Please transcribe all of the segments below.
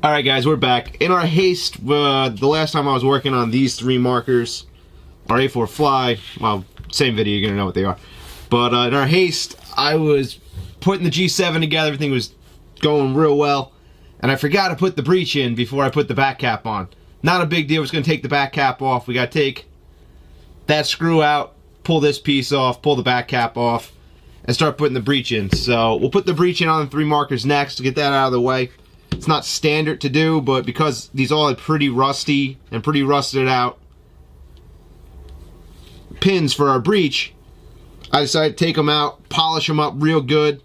Alright guys, we're back. In our haste, the last time I was working on these three markers, our A4 Fly, well, same video, you're gonna know what they are. But in our haste, I was putting the G7 together, everything was going real well, and I forgot to put the breech in before I put the back cap on. Not a big deal, we're just gonna take the back cap off. We gotta take that screw out, pull this piece off, pull the back cap off, and start putting the breech in. So we'll put the breech in on the three markers next to get that out of the way. It's not standard to do, but because these all are pretty rusty and pretty rusted out pins for our breech, I decided to take them out, polish them up real good.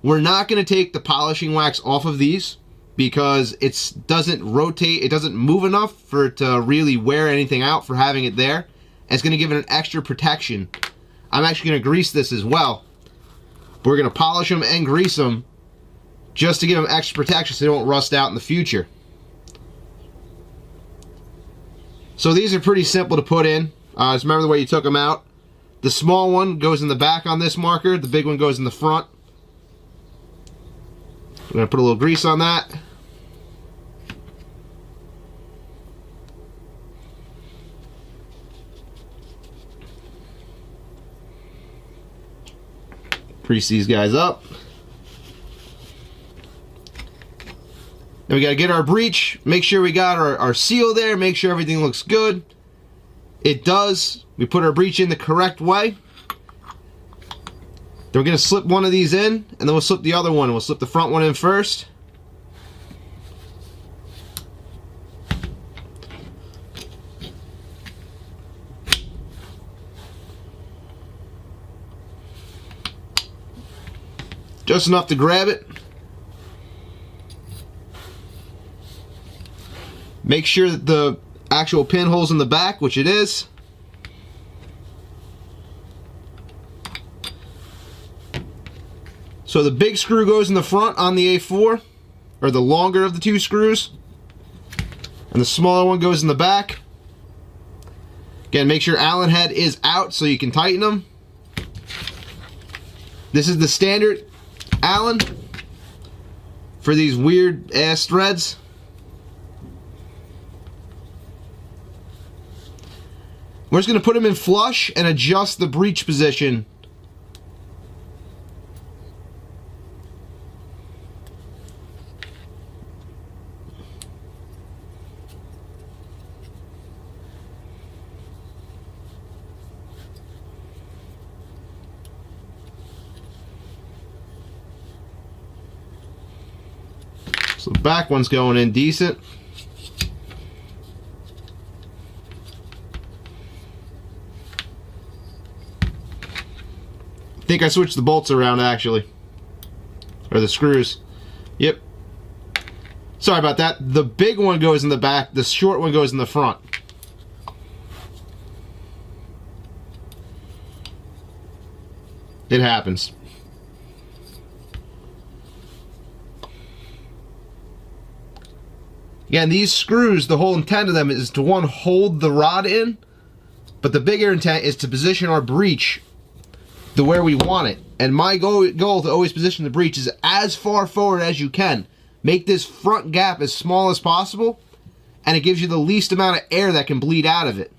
We're not going to take the polishing wax off of these because it doesn't rotate, it doesn't move enough for it to really wear anything out for having it there. And it's going to give it an extra protection. I'm actually going to grease this as well. We're going to polish them and grease them just to give them extra protection so they don't rust out in the future. So these are pretty simple to put in. Just remember the way you took them out. The small one goes in the back on this marker, the big one goes in the front. We're going to put a little grease on that. Grease these guys up. Then we got to get our breech, make sure we got our seal there, make sure everything looks good. It does. We put our breech in the correct way. Then we're going to slip one of these in, and then we'll slip the other one. We'll slip the front one in first. Just enough to grab it. Make sure that the actual pinhole's in the back, which it is. So the big screw goes in the front on the A4, or the longer of the two screws, and the smaller one goes in the back. Again, make sure Allen head is out so you can tighten them. This is the standard Allen for these weird ass threads. We're just going to put them in flush and adjust the breech position. So the back one's going in decent. I think I switched the bolts around actually, or the screws. Yep. Sorry about that. The big one goes in the back, the short one goes in the front. It happens. Again, these screws, the whole intent of them is to, one, hold the rod in, but the bigger intent is to position our breech to where we want it. And my goal to always position the breech is as far forward as you can. Make this front gap as small as possible, and it gives you the least amount of air that can bleed out of it.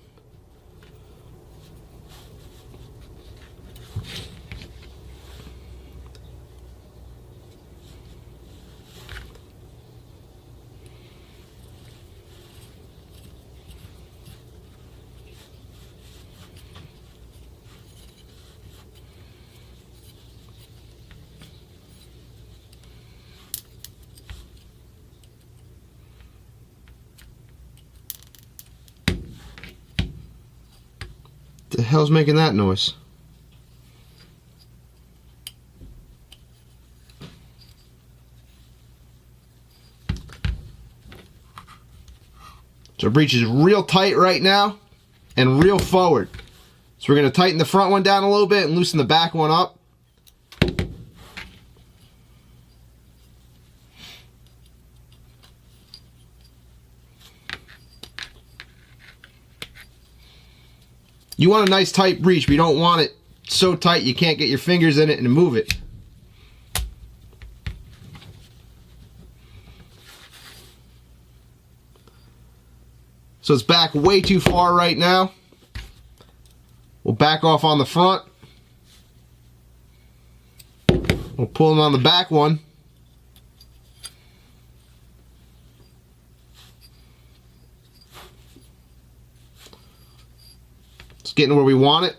The hell's making that noise? So our breech is real tight right now and real forward. So we're going to tighten the front one down a little bit and loosen the back one up. You want a nice tight breech, but you don't want it so tight you can't get your fingers in it and move it. So it's back way too far right now. We'll back off on the front. We'll pull them on the back one. It's getting where we want it.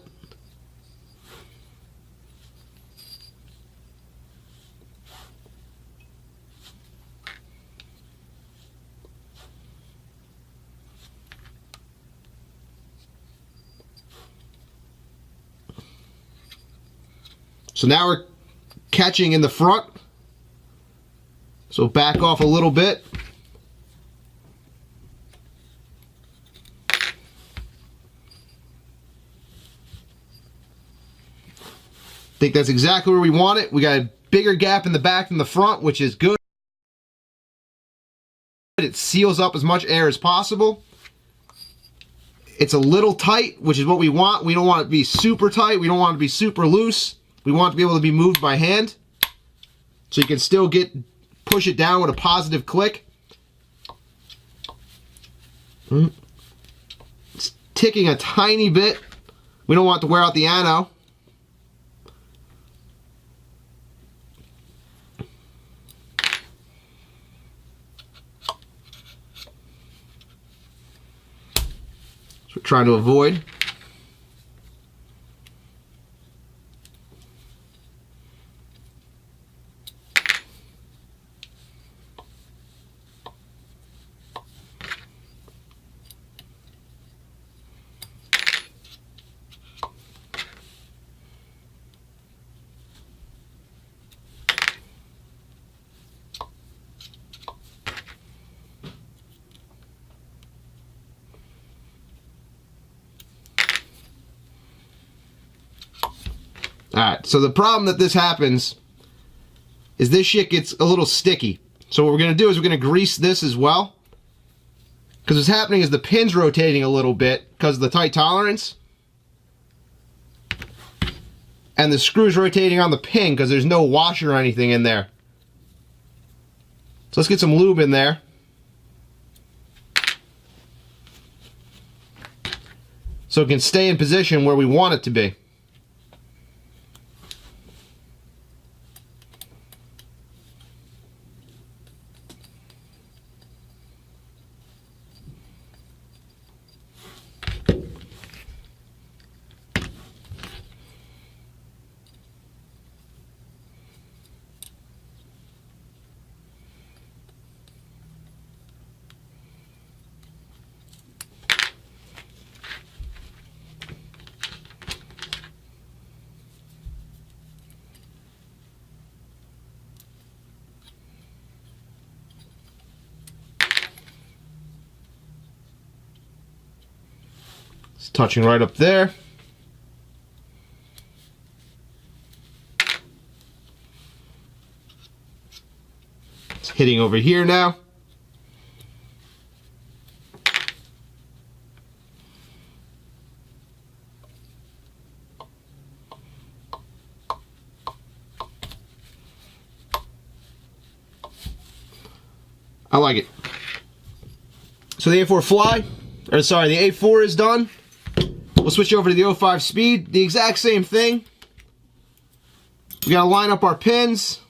So now we're catching in the front. So back off a little bit. I think that's exactly where we want it. We got a bigger gap in the back than the front, which is good. It seals up as much air as possible. It's a little tight, which is what we want. We don't want it to be super tight. We don't want it to be super loose. We want it to be able to be moved by hand. So you can still push it down with a positive click. It's ticking a tiny bit. We don't want to wear out the ano. So we're trying to avoid. Alright, so the problem that this happens is this shit gets a little sticky. So what we're going to do is we're going to grease this as well. Because what's happening is the pin's rotating a little bit because of the tight tolerance. And the screw's rotating on the pin because there's no washer or anything in there. So let's get some lube in there. So it can stay in position where we want it to be. It's touching right up there. It's hitting over here now. I like it. So the A4 Fly, or sorry, the A4 is done. We'll switch over to the 05 Speed. The exact same thing. We gotta line up our pins.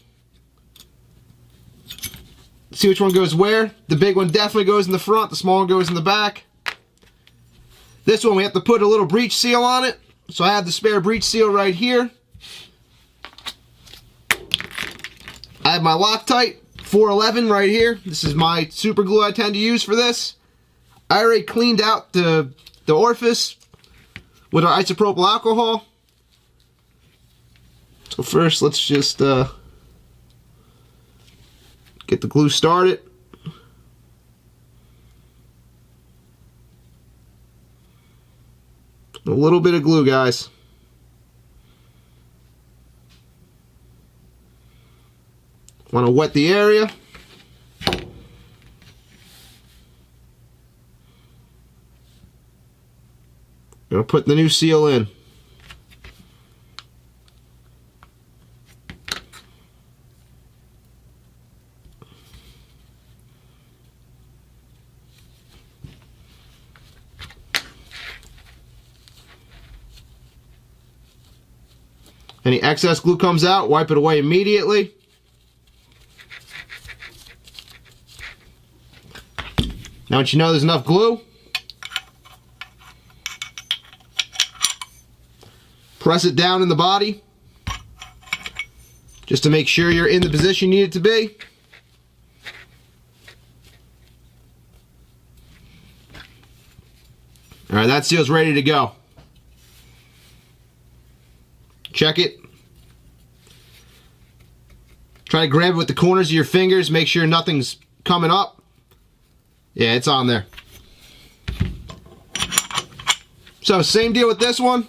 See which one goes where. The big one definitely goes in the front. The small one goes in the back. This one we have to put a little breech seal on it. So I have the spare breech seal right here. I have my Loctite 411 right here. This is my super glue I tend to use for this. I already cleaned out the orifice with our isopropyl alcohol. So first, let's just get the glue started. A little bit of glue, guys. Want to wet the area. Gonna put the new seal in. Any excess glue comes out, wipe it away immediately. Now once you know there's enough glue, press it down in the body just to make sure you're in the position you need it to be. Alright, that seal's ready to go. Check it. Try to grab it with the corners of your fingers, make sure nothing's coming up. Yeah, it's on there. So, same deal with this one.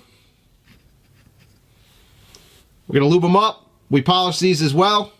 We're going to lube them up. We polish these as well.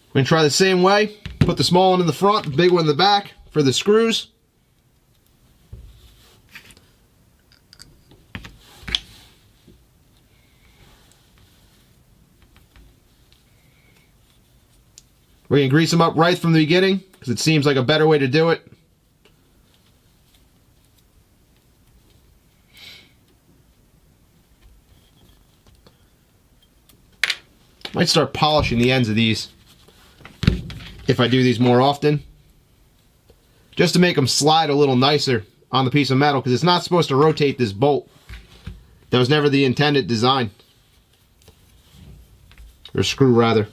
We're going to try the same way. Put the small one in the front, the big one in the back for the screws. We're going to grease them up right from the beginning because it seems like a better way to do it. Might start polishing the ends of these if I do these more often, just to make them slide a little nicer on the piece of metal, because it's not supposed to rotate this bolt. That was never the intended design, or screw rather.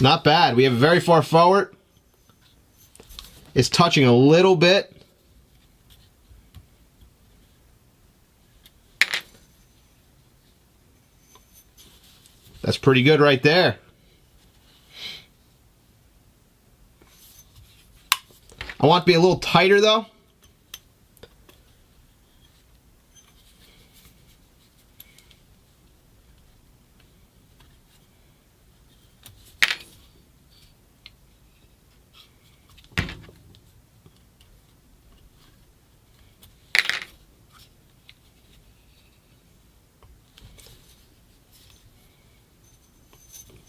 Not bad. We have it very far forward. It's touching a little bit. That's pretty good right there. I want it to be a little tighter though.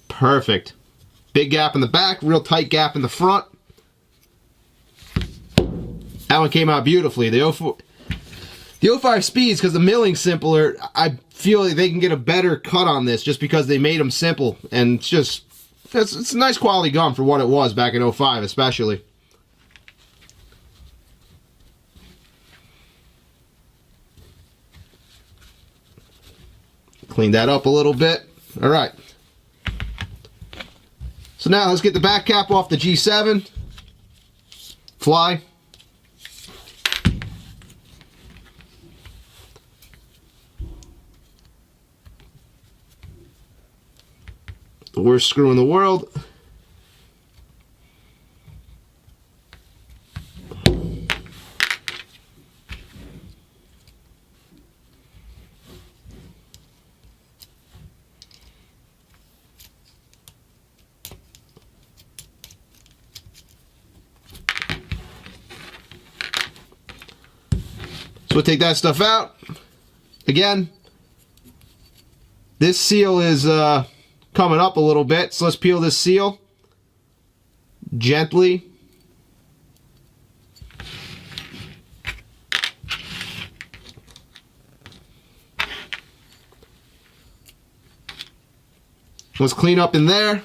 Perfect. Big gap in the back, real tight gap in the front. That one came out beautifully. The 05 speeds, because the milling's simpler, I feel like they can get a better cut on this just because they made them simple. And it's just, it's a nice quality gum for what it was back in 05 especially. Clean that up a little bit. All right. So now let's get the back cap off the G7 fly. The worst screw in the world. So we'll take that stuff out. Again, this seal is coming up a little bit, so let's peel this seal gently. Let's clean up in there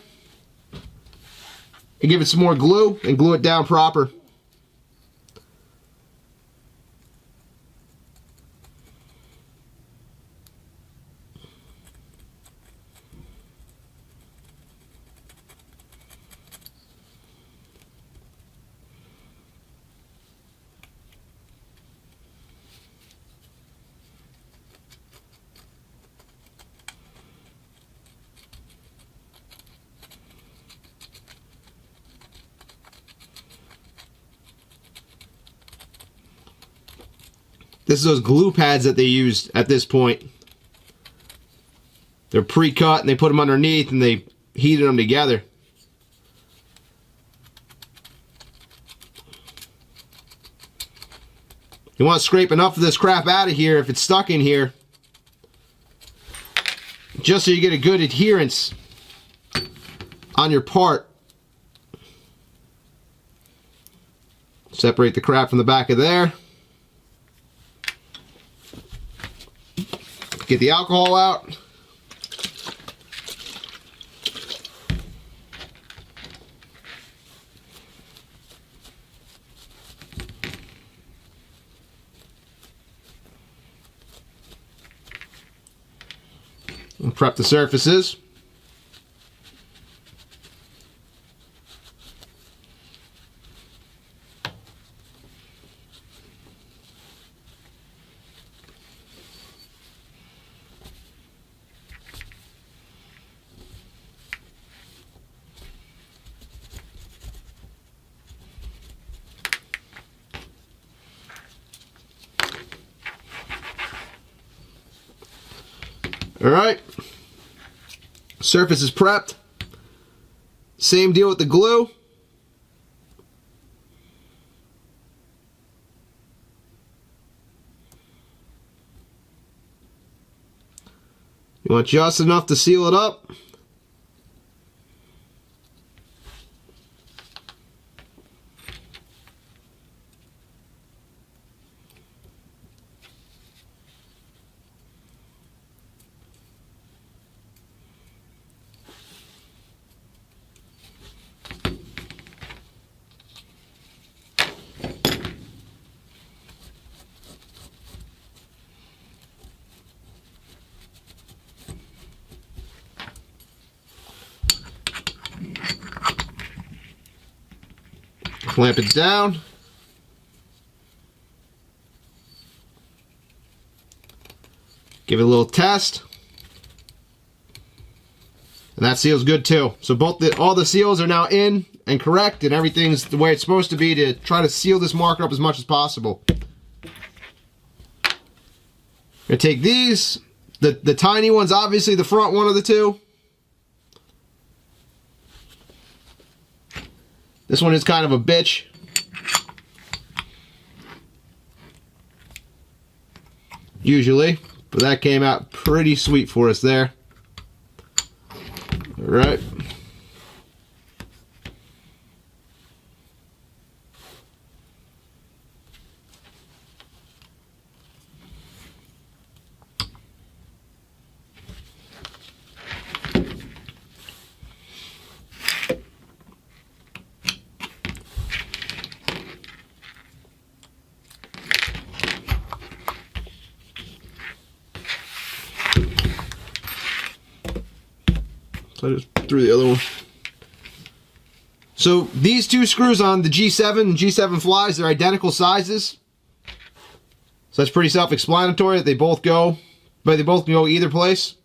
and give it some more glue and glue it down proper. This is those glue pads that they used at this point. They're pre-cut and they put them underneath and they heated them together. You want to scrape enough of this crap out of here if it's stuck in here, just so you get a good adherence on your part. Separate the crap from the back of there. Get the alcohol out. And prep the surfaces. Alright, surface is prepped. Same deal with the glue. You want just enough to seal it up. Clamp it down. Give it a little test. And that seal's good too. So all the seals are now in and correct, and everything's the way it's supposed to be to try to seal this marker up as much as possible. I'm gonna take these, the tiny ones, obviously the front one of the two. This one is kind of a bitch. Usually, but that came out pretty sweet for us there. All right. So I just threw the other one. So these two screws on the G7 and G7 flies, they're identical sizes. So that's pretty self-explanatory that they both go, but they both can go either place.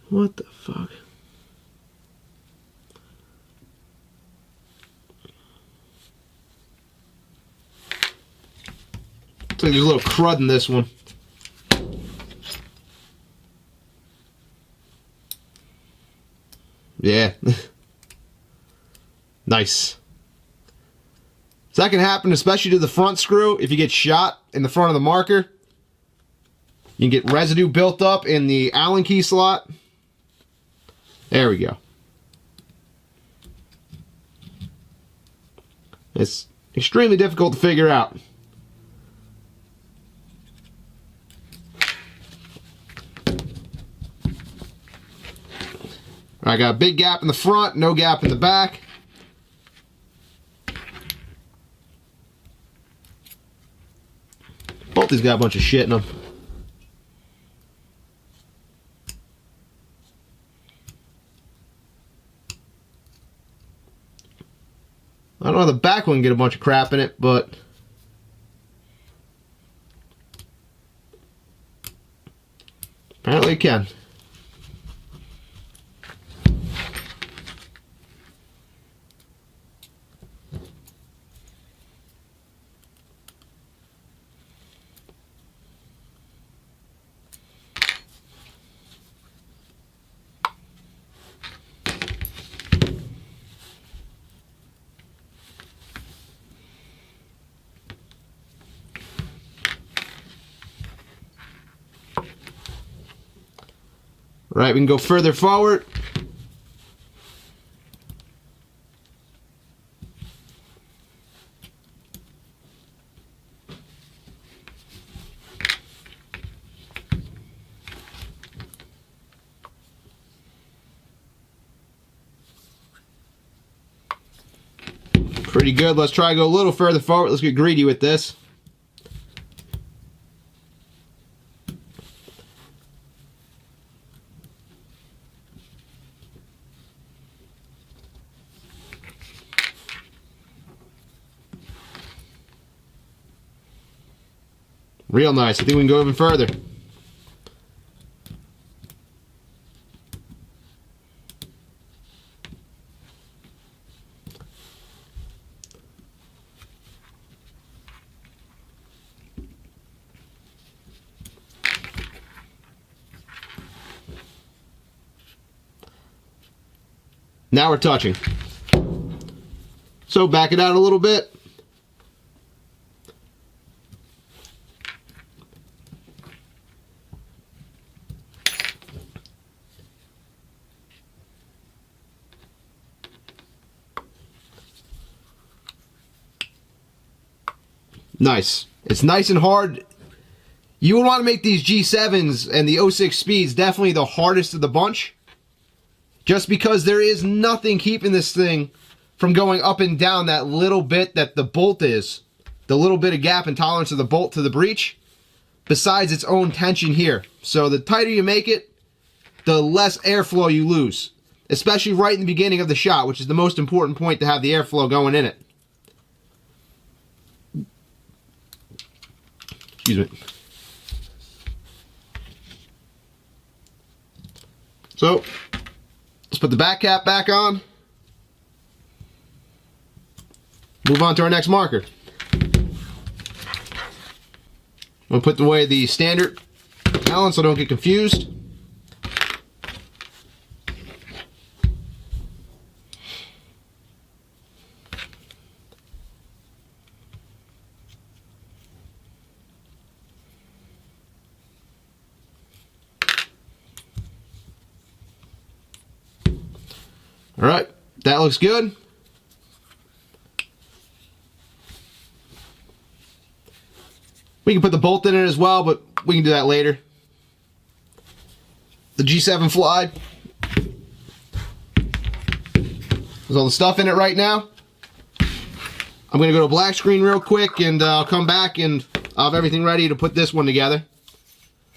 What the fuck? Looks like there's a little crud in this one. Yeah. Nice. So that can happen especially to the front screw if you get shot in the front of the marker. You can get residue built up in the Allen key slot. There we go. It's extremely difficult to figure out. I got a big gap in the front, no gap in the back. Both these got a bunch of shit in them. I don't know how the back one can get a bunch of crap in it, but apparently it can. Right, we can go further forward. Pretty good. Let's try to go a little further forward. Let's get greedy with this. Real nice. I think we can go even further. Now we're touching. So back it out a little bit. Nice. It's nice and hard. You would want to make these G7s and the 06 speeds definitely the hardest of the bunch. Just because there is nothing keeping this thing from going up and down that little bit that the bolt is. The little bit of gap and tolerance of the bolt to the breech. Besides its own tension here. So the tighter you make it, the less airflow you lose. Especially right in the beginning of the shot, which is the most important point to have the airflow going in it. Excuse me. So, let's put the back cap back on. Move on to our next marker. I'm going to put away the standard Allen so I don't get confused. Alright, that looks good. We can put the bolt in it as well, but we can do that later. The G7 Fly. There's all the stuff in it right now. I'm going to go to black screen real quick and I'll come back and I'll have everything ready to put this one together.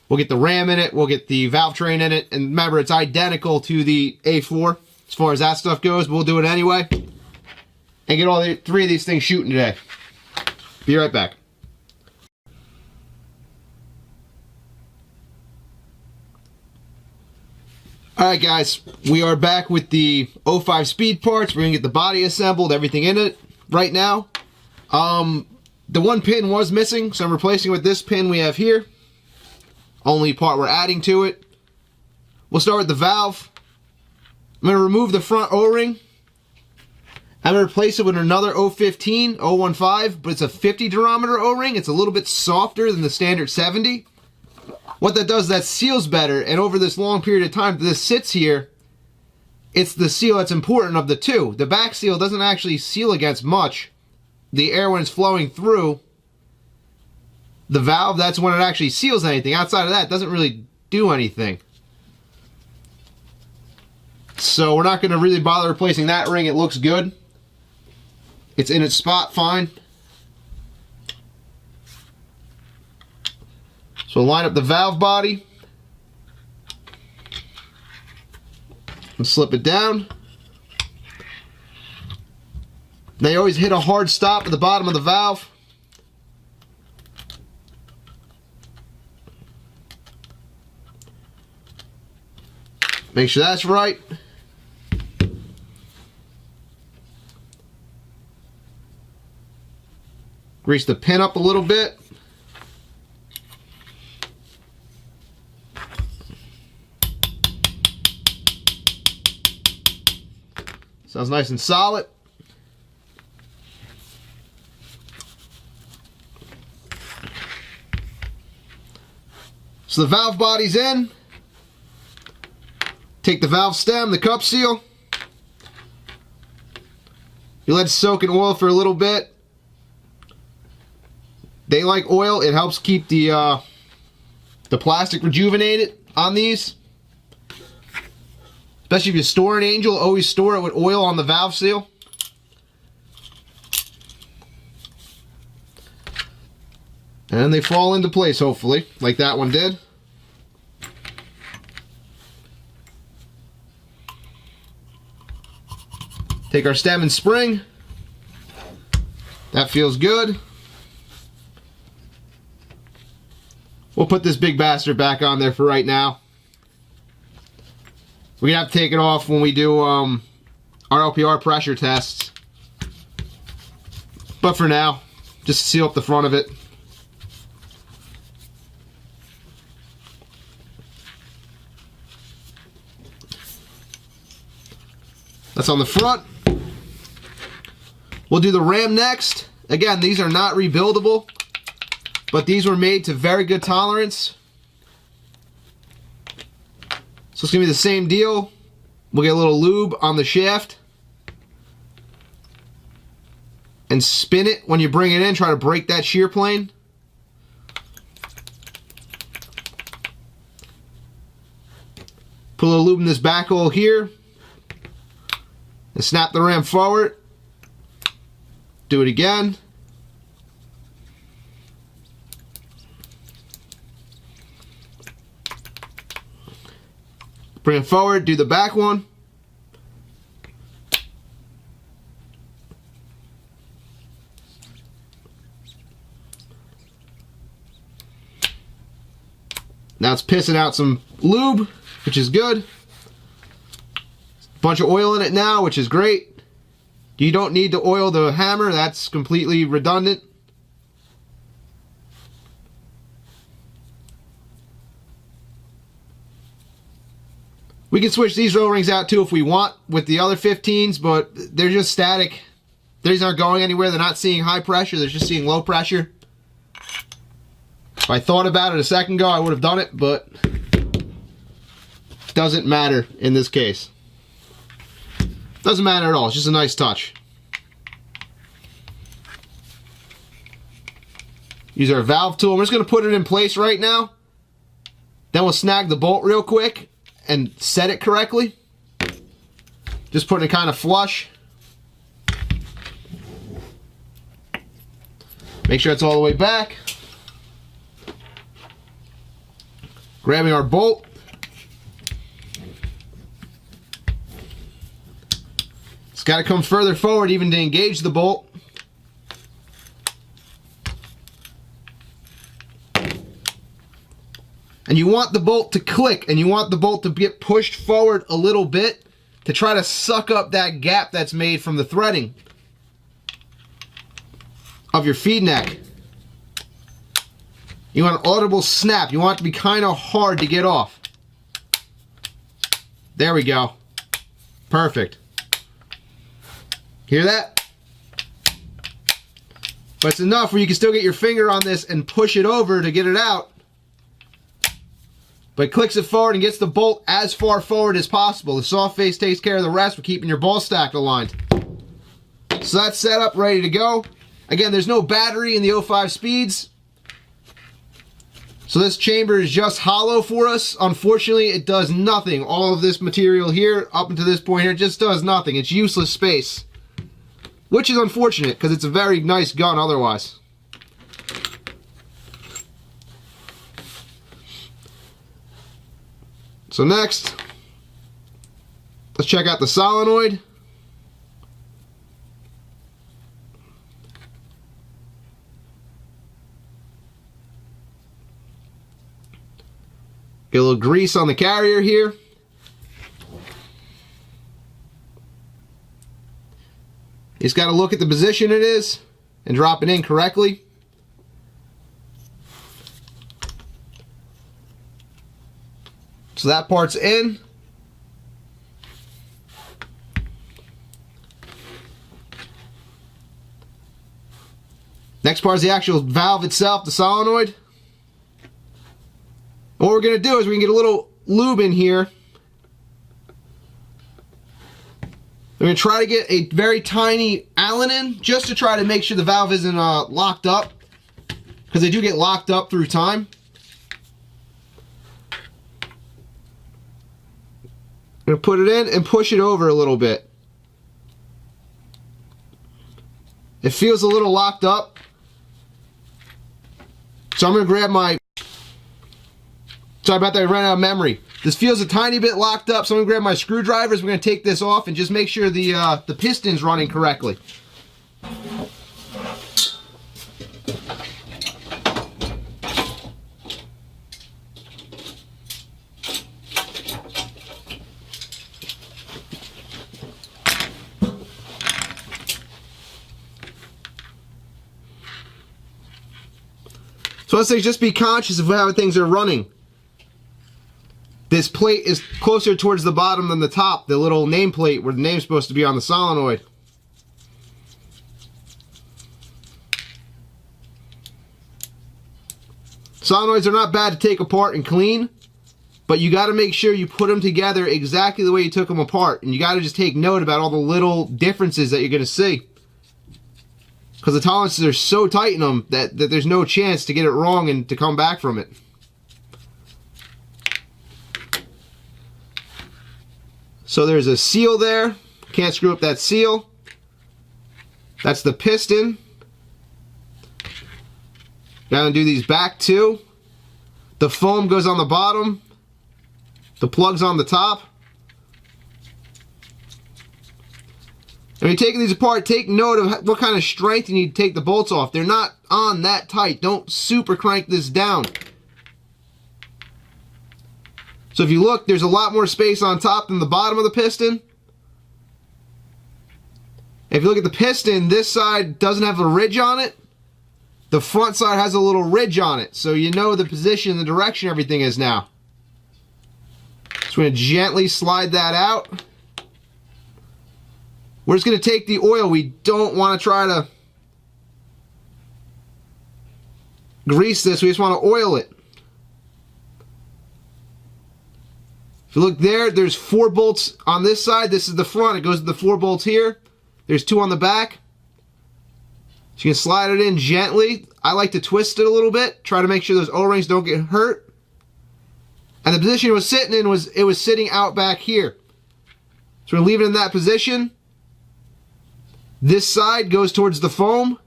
We'll get the RAM in it, we'll get the valve train in it, and remember it's identical to the A4. As far as that stuff goes, but we'll do it anyway. And get all three of these things shooting today. Be right back. Alright guys, we are back with the 05 speed parts. We're going to get the body assembled, everything in it right now. The one pin was missing, so I'm replacing it with this pin we have here. Only part we're adding to it. We'll start with the valve. I'm going to remove the front O-ring. I'm going to replace it with another 015, 015, but it's a 50 durometer O-ring. It's a little bit softer than the standard 70. What that does, that seals better, and over this long period of time this sits here, it's the seal that's important of the two. The back seal doesn't actually seal against much. The air, when it's flowing through the valve, that's when it actually seals anything. Outside of that, it doesn't really do anything. So we're not going to really bother replacing that ring. It looks good. It's in its spot fine. So we'll line up the valve body and slip it down. Now you always hit a hard stop at the bottom of the valve. Make sure that's right. Grease the pin up a little bit. Sounds nice and solid. So the valve body's in. Take the valve stem, the cup seal. You let it soak in oil for a little bit. They like oil. It helps keep the plastic rejuvenated on these. Especially if you store an Angel, always store it with oil on the valve seal. And they fall into place, hopefully, like that one did. Take our stem and spring. That feels good. We'll put this big bastard back on there for right now. We're going to have to take it off when we do our LPR pressure tests. But for now, just seal up the front of it. That's on the front. We'll do the ram next. Again, these are not rebuildable, but these were made to very good tolerance. So it's going to be the same deal. We'll get a little lube on the shaft and spin it when you bring it in. Try to break that shear plane. Put a little lube in this back hole here and snap the ram forward. Do it again. Bring it forward, do the back one. Now it's pissing out some lube, which is good. Bunch of oil in it now, which is great. You don't need to oil the hammer, that's completely redundant. We can switch these O-rings out too if we want with the other 15s, but they're just static. These aren't going anywhere. They're not seeing high pressure. They're just seeing low pressure. If I thought about it a second ago, I would have done it, but it doesn't matter in this case. Doesn't matter at all. It's just a nice touch. Use our valve tool. I'm just going to put it in place right now. Then we'll snag the bolt real quick and set it correctly. Just putting it kind of flush. Make sure it's all the way back. Grabbing our bolt. It's got to come further forward even to engage the bolt. And you want the bolt to click, and you want the bolt to get pushed forward a little bit to try to suck up that gap that's made from the threading of your feed neck. You want an audible snap. You want it to be kind of hard to get off. There we go. Perfect. Hear that? But it's enough where you can still get your finger on this and push it over to get it out. but clicks it forward and gets the bolt as far forward as possible. The soft face takes care of the rest for keeping your ball stack aligned. So that's set up, ready to go. Again, there's no battery in the 05 speeds. So this chamber is just hollow for us. Unfortunately, it does nothing. All of this material here, up until this point here, just does nothing. It's useless space. Which is unfortunate, because it's a very nice gun otherwise. So next, let's check out the solenoid. Get a little grease on the carrier here. You just got to look at the position it is and drop it in correctly. So that part's in. Next part is the actual valve itself, the solenoid. And what we're going to do is we can get a little lube in here. We're going to try to get a very tiny Allen in, just to try to make sure the valve isn't locked up, because they do get locked up through time. I'm going to put it in and push it over a little bit. It feels a little locked up. So I'm going to grab my... Sorry about that, I ran out of memory. This feels a tiny bit locked up, so I'm going to grab my screwdrivers. We're going to take this off and just make sure the piston's running correctly. So let's say just be conscious of how things are running. This plate is closer towards the bottom than the top, the little nameplate where the name's supposed to be on the solenoid. Solenoids are not bad to take apart and clean, but you got to make sure you put them together exactly the way you took them apart, and you got to just take note about all the little differences that you're going to see. Because the tolerances are so tight in them that there's no chance to get it wrong and to come back from it. So there's a seal there. Can't screw up that seal. That's the piston. Gotta undo these back two. The foam goes on the bottom. The plug's on the top. And when you're taking these apart, take note of what kind of strength you need to take the bolts off. They're not on that tight. Don't super crank this down. So if you look, there's a lot more space on top than the bottom of the piston. If you look at the piston, this side doesn't have a ridge on it. The front side has a little ridge on it, so you know the position, the direction everything is now. So we're going to gently slide that out. We're just going to take the oil. We don't want to try to grease this. We just want to oil it. If you look there, there's 4 bolts on this side. This is the front. It goes to the 4 bolts here. There's 2 on the back. So you can slide it in gently. I like to twist it a little bit. Try to make sure those O-rings don't get hurt. And the position it was sitting in was sitting out back here. So we're going to leave it in that position. This side goes towards the foam.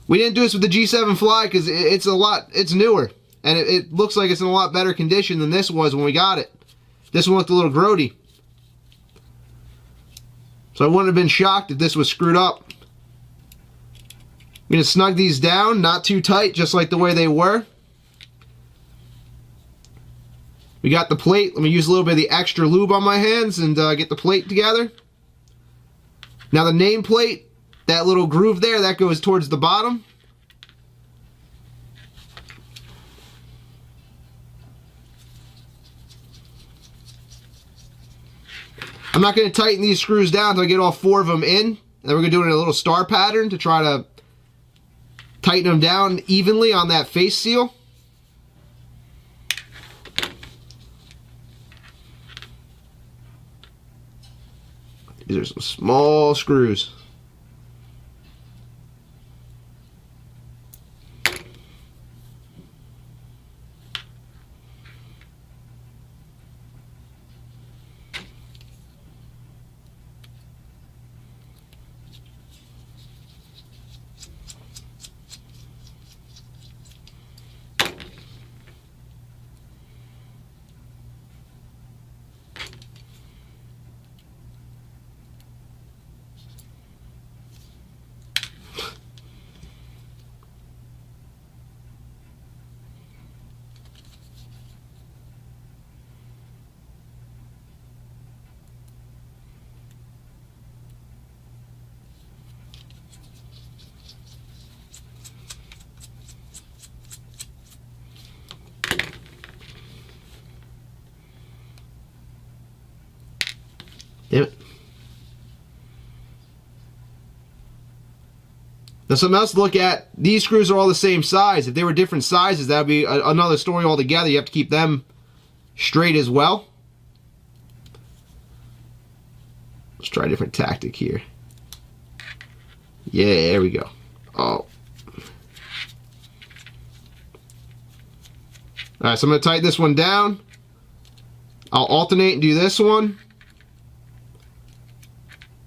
We didn't do this with the G7 Fly because it's newer, and it looks like it's in a lot better condition than this was when we got it. This one looked a little grody. So I wouldn't have been shocked if this was screwed up. I'm going to snug these down, not too tight, just like the way they were. We got the plate. Let me use a little bit of the extra lube on my hands and get the plate together. Now the nameplate, that little groove there, that goes towards the bottom. I'm not going to tighten these screws down until I get all 4 of them in. And then we're going to do it in a little star pattern to try to tighten them down evenly on that face seal. These are some small screws. Damn it. Now something else to look at, these screws are all the same size. If they were different sizes, that would be another story altogether. You have to keep them straight as well. Let's try a different tactic here. Yeah, there we go. Oh. Alright, so I'm going to tighten this one down. I'll alternate and do this one.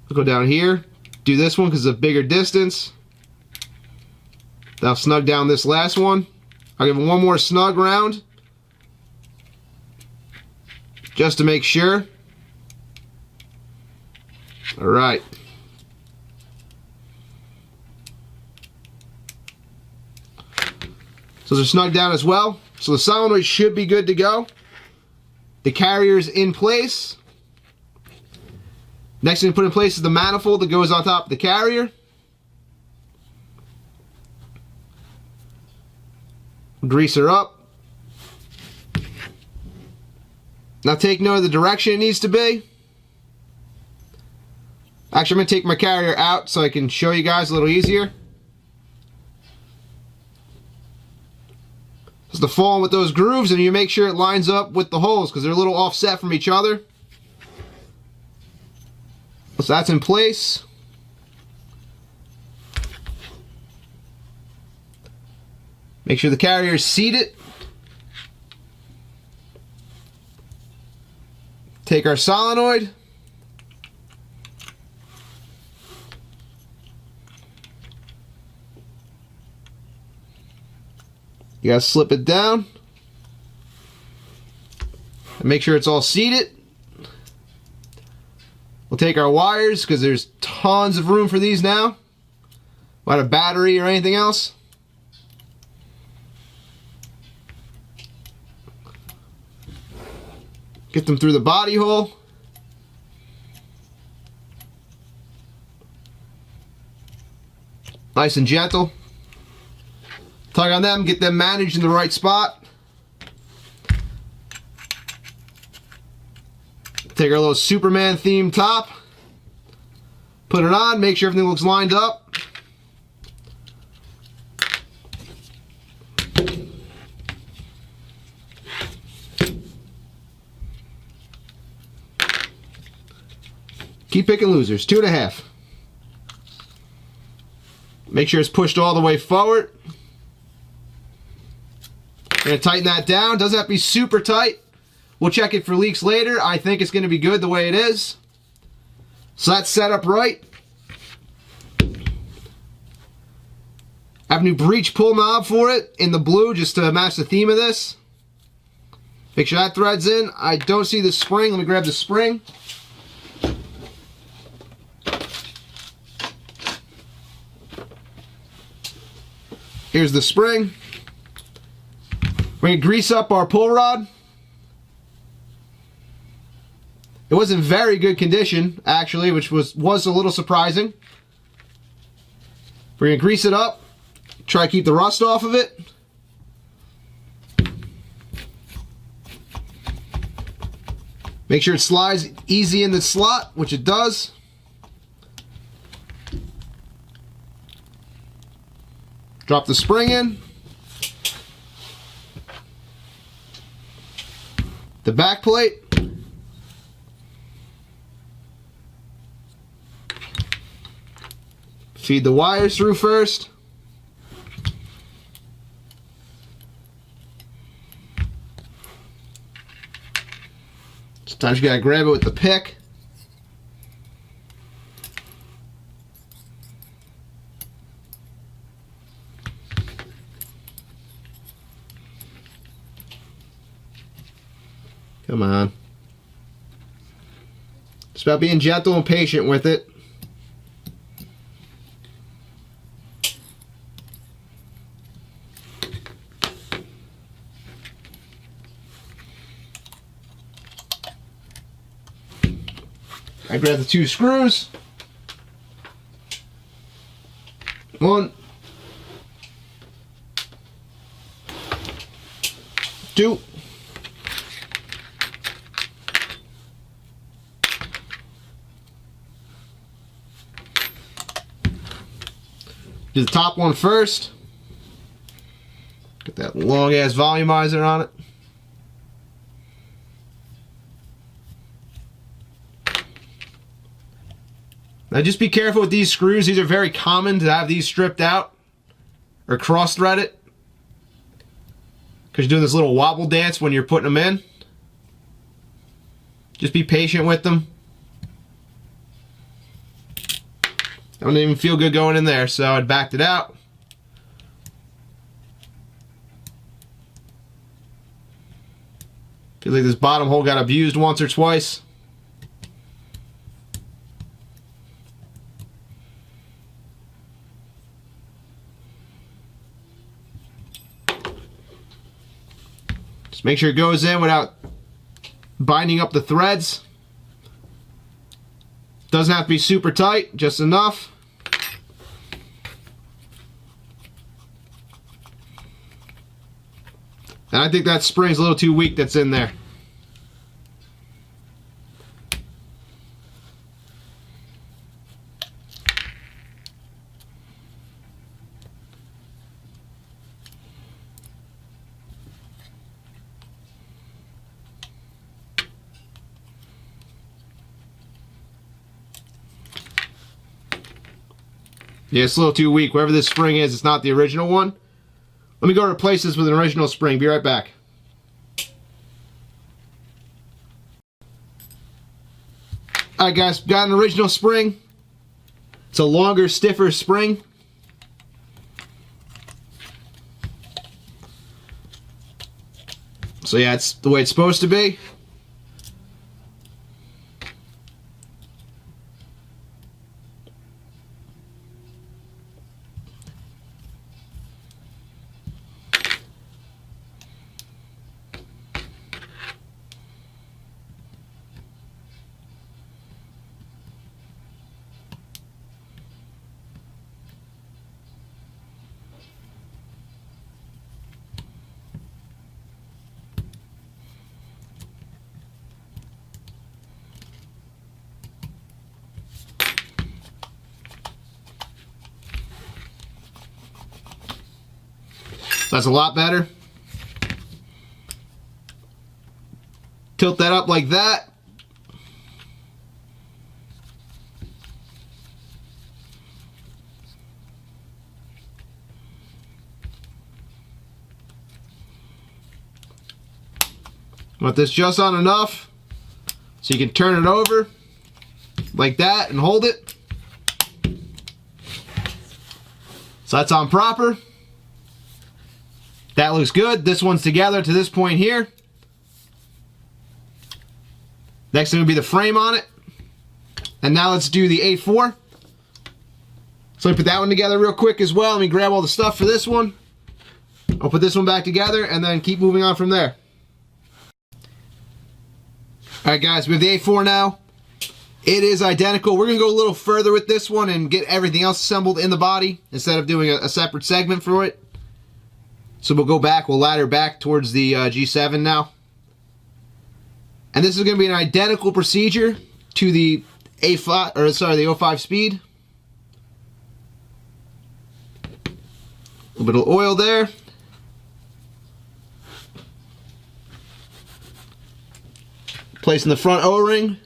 I'll go down here, do this one because it's a bigger distance. Then I'll snug down this last one. I'll give it one more snug round, just to make sure. Alright. So they're snug down as well. So the solenoid should be good to go. The carrier's in place. Next thing to put in place is the manifold that goes on top of the carrier. Grease her up. Now take note of the direction it needs to be. Actually, I'm going to take my carrier out so I can show you guys a little easier. Just to fall in with those grooves, and you make sure it lines up with the holes because they're a little offset from each other. So that's in place. Make sure the carrier is seated. Take our solenoid. You gotta slip it down. And make sure it's all seated. We'll take our wires because there's tons of room for these now. Without a battery or anything else. Get them through the body hole. Nice and gentle. Tug on them, get them managed in the right spot. Take our little Superman themed top. Put it on, make sure everything looks lined up. Keep picking losers, 2.5. Make sure it's pushed all the way forward. We're going to tighten that down. Doesn't have to be super tight. We'll check it for leaks later. I think it's going to be good the way it is. So that's set up right. I have a new breech pull knob for it in the blue just to match the theme of this. Make sure that thread's in. I don't see the spring. Let me grab the spring. Here's the spring. We're going to grease up our pull rod. It was in very good condition, actually, which was a little surprising. We're going to grease it up. Try to keep the rust off of it. Make sure it slides easy in the slot, which it does. Drop the spring in. The back plate. Feed the wires through first. Sometimes you gotta grab it with the pick. Come on. It's about being gentle and patient with it. I grab the 2 screws. 1, 2. Do the top one first. Get that long ass volumizer on it. Now just be careful with these screws. These are very common to have these stripped out or cross-threaded, because you're doing this little wobble dance when you're putting them in. Just be patient with them. Don't even feel good going in there, so I backed it out. Feels like this bottom hole got abused once or twice. Just make sure it goes in without binding up the threads. Doesn't have to be super tight, just enough. And I think that spring's a little too weak that's in there. Yeah, it's a little too weak. Wherever this spring is, it's not the original one. Let me go replace this with an original spring. Be right back. Alright guys, got an original spring. It's a longer, stiffer spring. So yeah, it's the way it's supposed to be. That's a lot better. Tilt that up like that. Want this just on enough so you can turn it over like that and hold it. So that's on proper. That looks good. This one's together to this point here. Next thing will be the frame on it. And now let's do the A4. So let me put that one together real quick as well. Let me grab all the stuff for this one. I'll put this one back together and then keep moving on from there. Alright guys, we have the A4 now. It is identical. We're going to go a little further with this one and get everything else assembled in the body instead of doing a separate segment for it. So we'll go back, we'll ladder back towards the G7 now. And this is going to be an identical procedure to the A5, or sorry, the 05 speed. A little bit of oil there. Placing the front O-ring.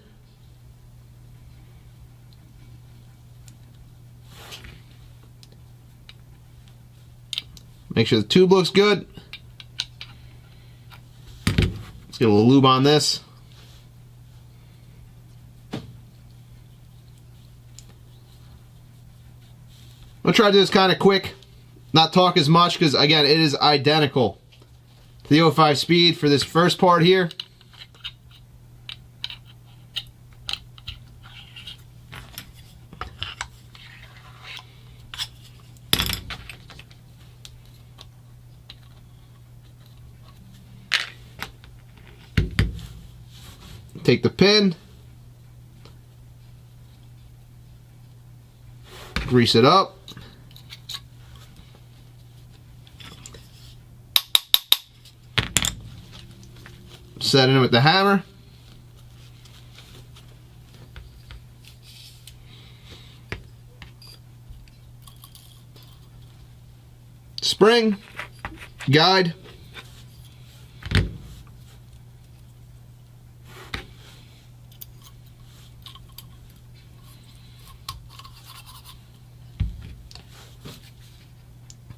Make sure the tube looks good. Let's get a little lube on this. I'm going to try to do this kind of quick, not talk as much, because again, it is identical to the 05 speed for this first part here. Take the pin, grease it up, set it in with the hammer, spring, guide,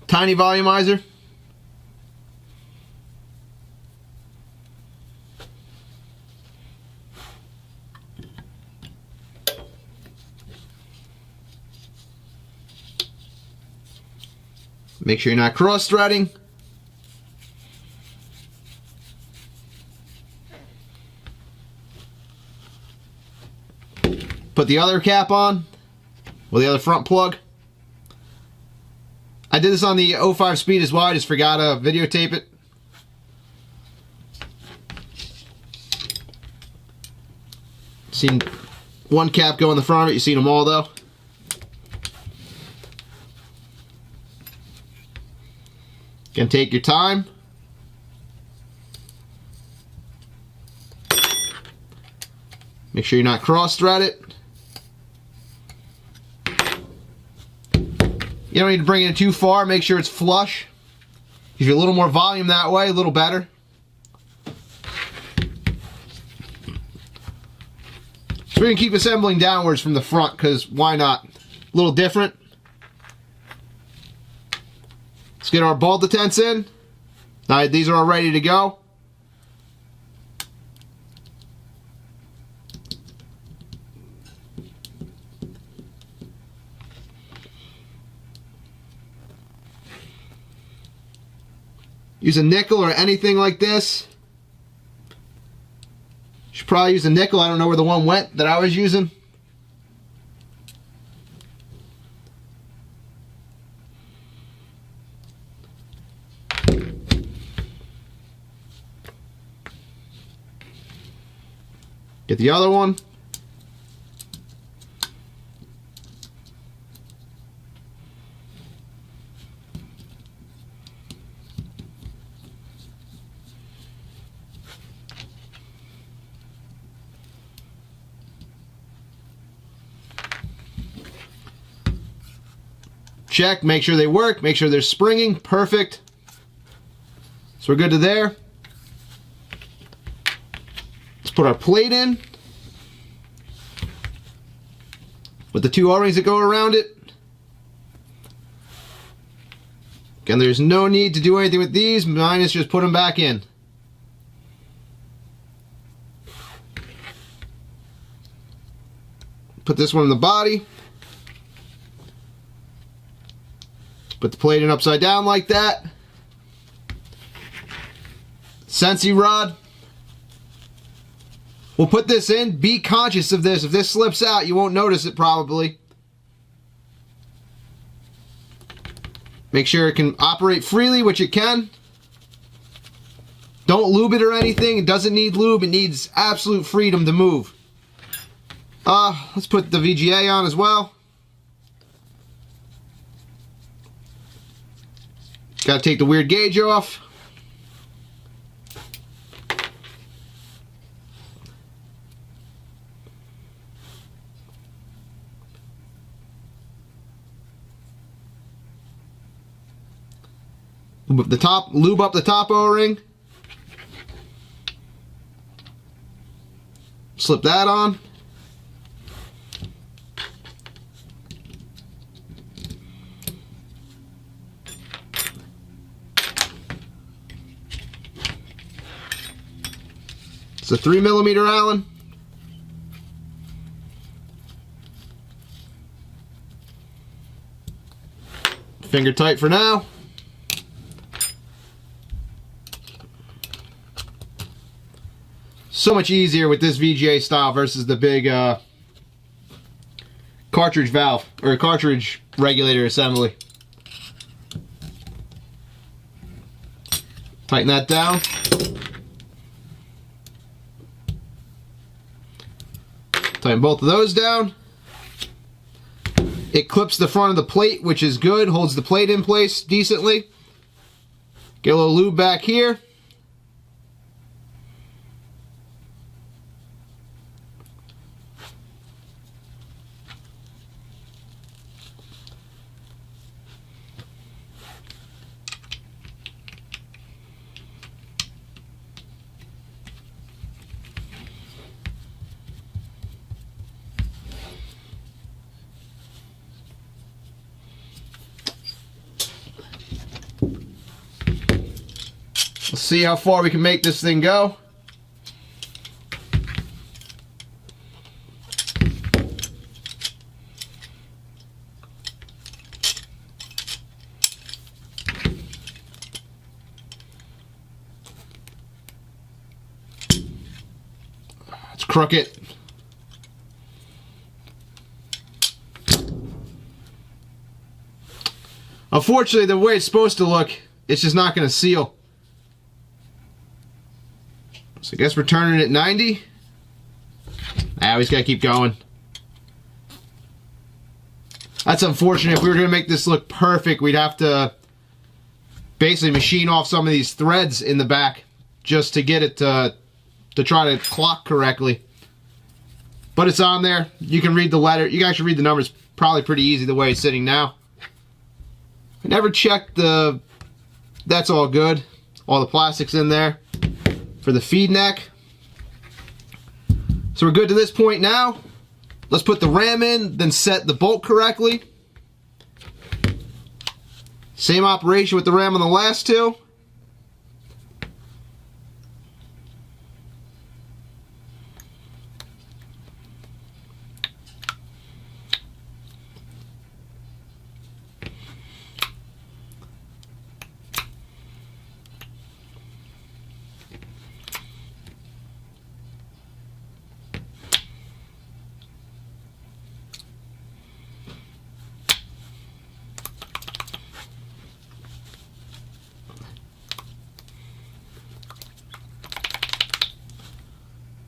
tiny volumizer, make sure you're not cross-threading. Put the other cap on, or the other front plug. I did this on the 05 speed as well, I just forgot to videotape it. Seen one cap go in the front of it, you've seen them all though. Again, take your time. Make sure you're not cross-thread it. You don't need to bring it too far. Make sure it's flush. Gives you a little more volume that way, a little better. So we're going to keep assembling downwards from the front, because why not? A little different. Let's get our ball detents in. Now these are all ready to go. Use a nickel or anything like this. Should probably use a nickel. I don't know where the one went that I was using. Get the other one. Check, make sure they work, make sure they're springing, perfect. So we're good to there. Let's put our plate in with the two O-rings that go around it. Again, there's no need to do anything with these, minus just put them back in. Put this one in the body. Put the plate in upside down like that. Sensi rod. We'll put this in. Be conscious of this. If this slips out, you won't notice it probably. Make sure it can operate freely, which it can. Don't lube it or anything. It doesn't need lube. It needs absolute freedom to move. Let's put the VGA on as well. Got to take the weird gauge off. lube up the top O-ring. Slip that on. It's a 3mm Allen. Finger tight for now. So much easier with this VGA style versus the big cartridge valve or cartridge regulator assembly. Tighten that down. Tighten both of those down. It clips the front of the plate, which is good. Holds the plate in place decently. Get a little lube back here. Let's see how far we can make this thing go. It's crooked. Unfortunately, the way it's supposed to look, it's just not going to seal. So I guess we're turning it at 90. I always got to keep going. That's unfortunate. If we were going to make this look perfect, we'd have to basically machine off some of these threads in the back just to get it to try to clock correctly. But it's on there. You can read the letter. You guys should read the numbers. Probably pretty easy the way it's sitting now. I never checked the... That's all good. All the plastic's in there for the feed neck. So we're good to this point now. Let's put the ram in, then set the bolt correctly. Same operation with the ram on the last two.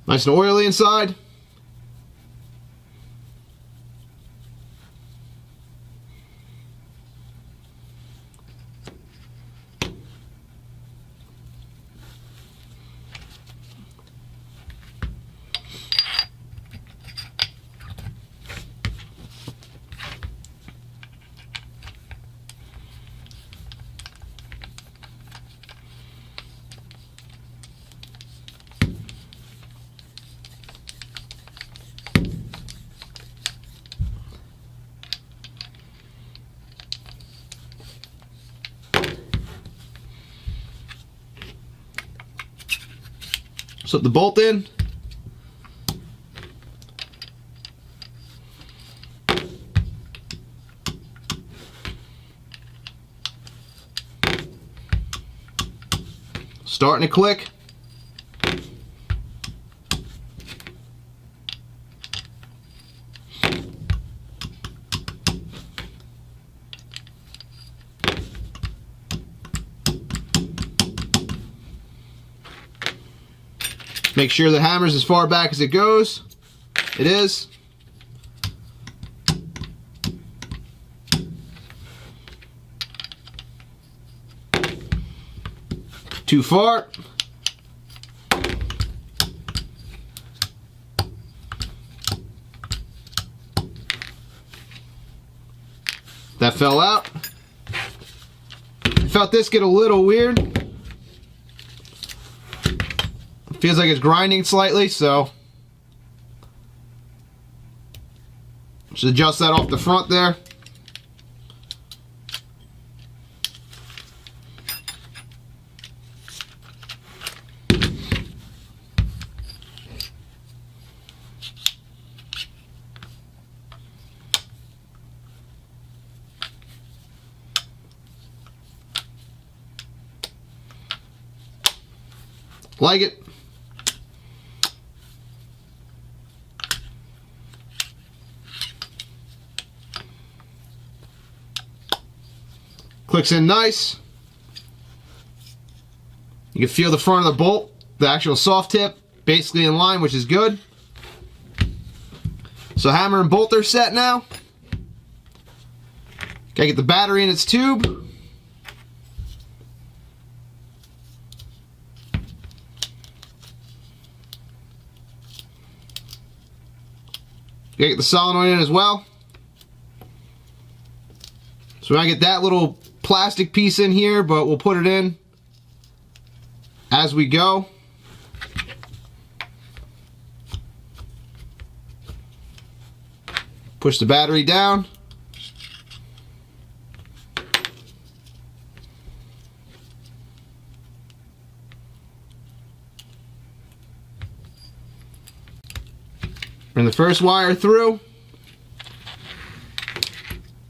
Nice and oily inside. Slip the bolt in. Starting to click. Make sure the hammer's as far back as it goes. It is. Too far. That fell out. felt this get a little weird. It feels like it's grinding slightly, so just adjust that off the front there. Like it. Clicks in nice. You can feel the front of the bolt, the actual soft tip, basically in line, which is good. So hammer and bolt are set now. Gotta get the battery in its tube. Gotta get the solenoid in as well. So we're gonna get that little plastic piece in here, but we'll put it in as we go. Push the battery down. Bring the first wire through.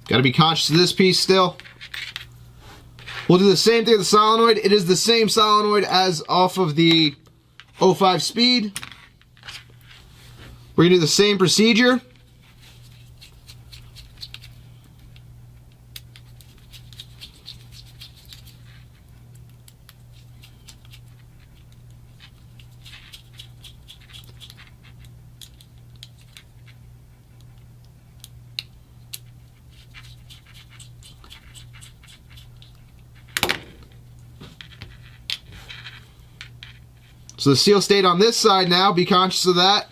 Got to be conscious of this piece still. We'll do the same thing with the solenoid. It is the same solenoid as off of the 05 Speed. We're going to do the same procedure. So the seal stayed on this side now. Be conscious of that.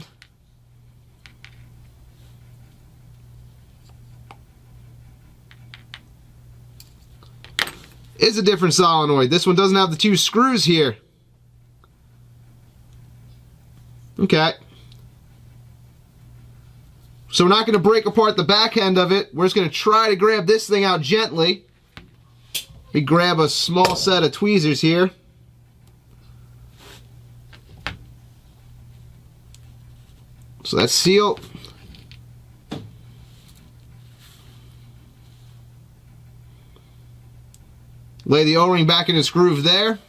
It's a different solenoid. This one doesn't have the two screws here. Okay. So we're not going to break apart the back end of it. We're just going to try to grab this thing out gently. We grab a small set of tweezers here. So that's sealed. Lay the O-ring back in its groove there.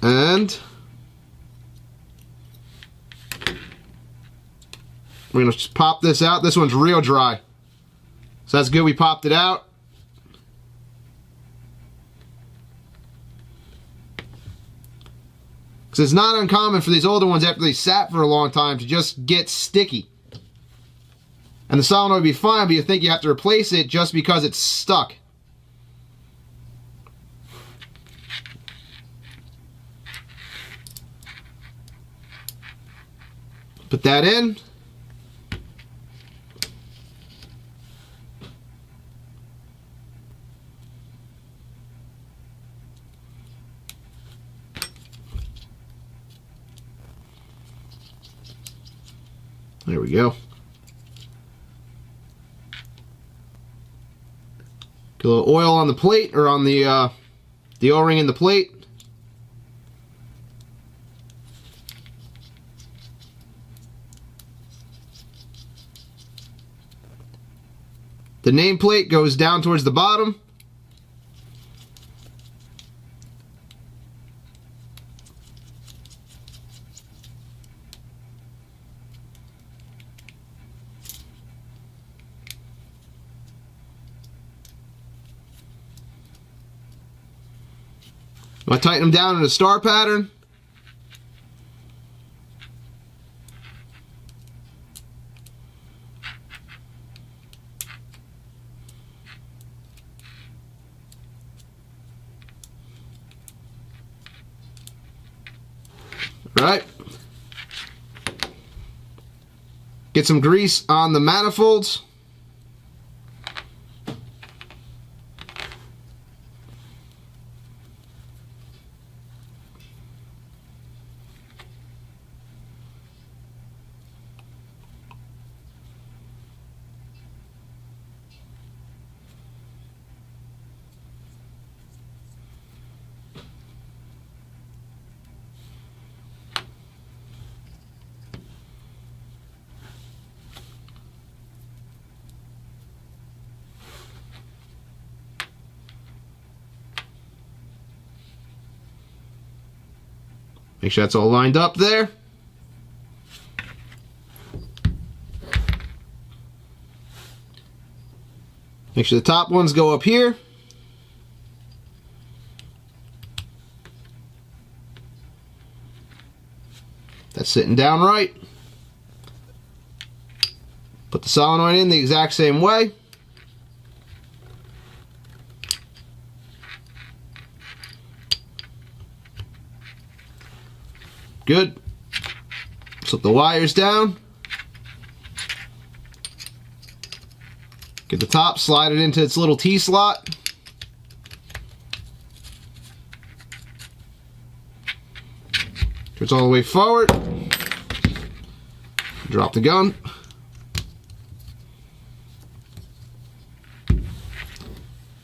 And we're going to just pop this out. This one's real dry. So that's good, we popped it out. Because it's not uncommon for these older ones after they sat for a long time to just get sticky. And the solenoid would be fine, but you think you have to replace it just because it's stuck. Put that in. There we go. Get a little oil on the plate, or on the O-ring in the plate. The nameplate goes down towards the bottom. I tighten them down in a star pattern. Right. Get some grease on the manifolds. Make sure that's all lined up there. Make sure the top ones go up here. That's sitting down right. Put the solenoid in the exact same way. Good. Slip the wires down. Get the top, slide it into its little T-slot. Turns all the way forward. Drop the gun.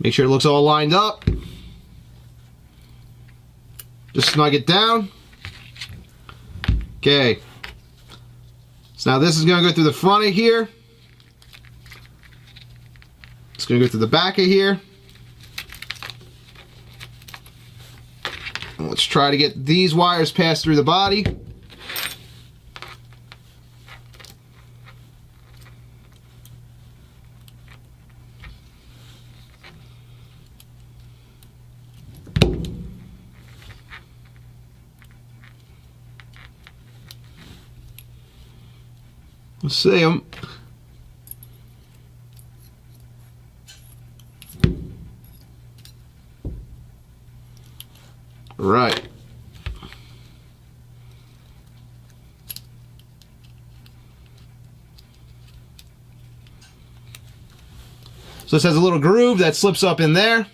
Make sure it looks all lined up. Just snug it down. Okay. So now this is going to go through the front of here. It's going to go through the back of here. And let's try to get these wires passed through the body. Let's see them. Right. So this has a little groove that slips up in there.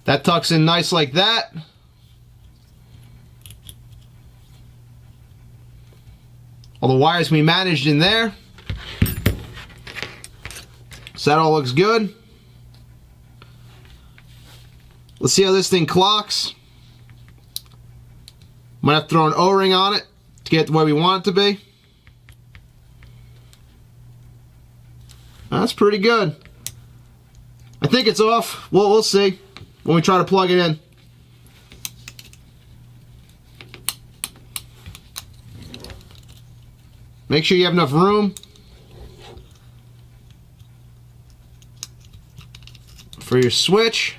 That tucks in nice like that. All the wires can be managed in there. So that all looks good. Let's see how this thing clocks. Might have to throw an O-ring on it to get it the way we want it to be. That's pretty good. I think it's off. Well, we'll see when we try to plug it in. Make sure you have enough room for your switch,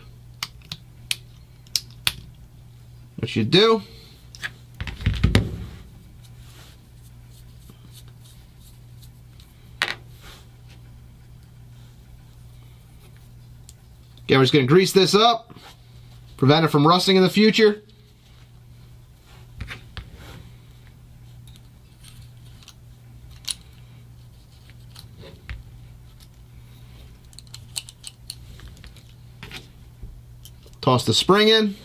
which you do. Again, we're just going to grease this up, prevent it from rusting in the future. Toss the spring in.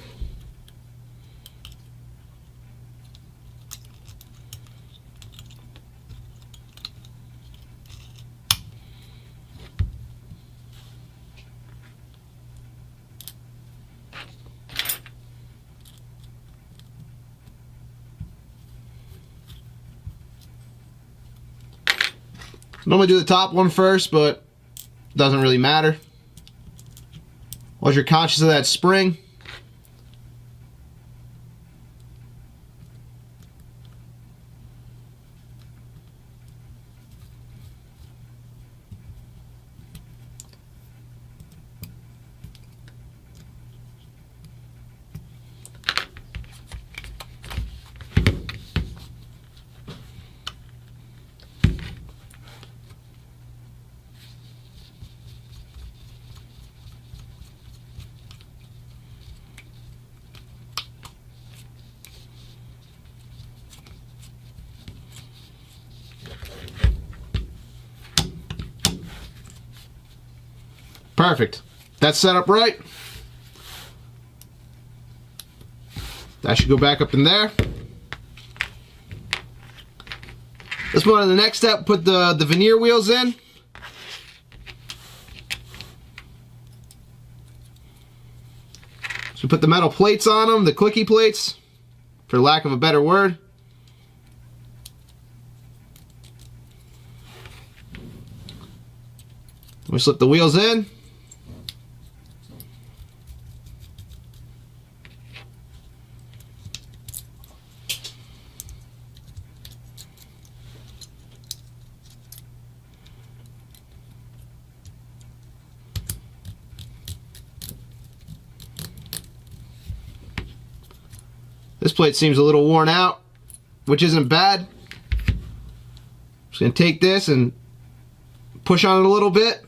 Normally do the top one first, but it doesn't really matter. Once you're conscious of that spring, perfect. That's set up right. That should go back up in there. Let's move on to the next step. Put the veneer wheels in. So we put the metal plates on them, the clicky plates, for lack of a better word. We slip the wheels in. plate seems a little worn out, which isn't bad. Just going to take this and push on it a little bit.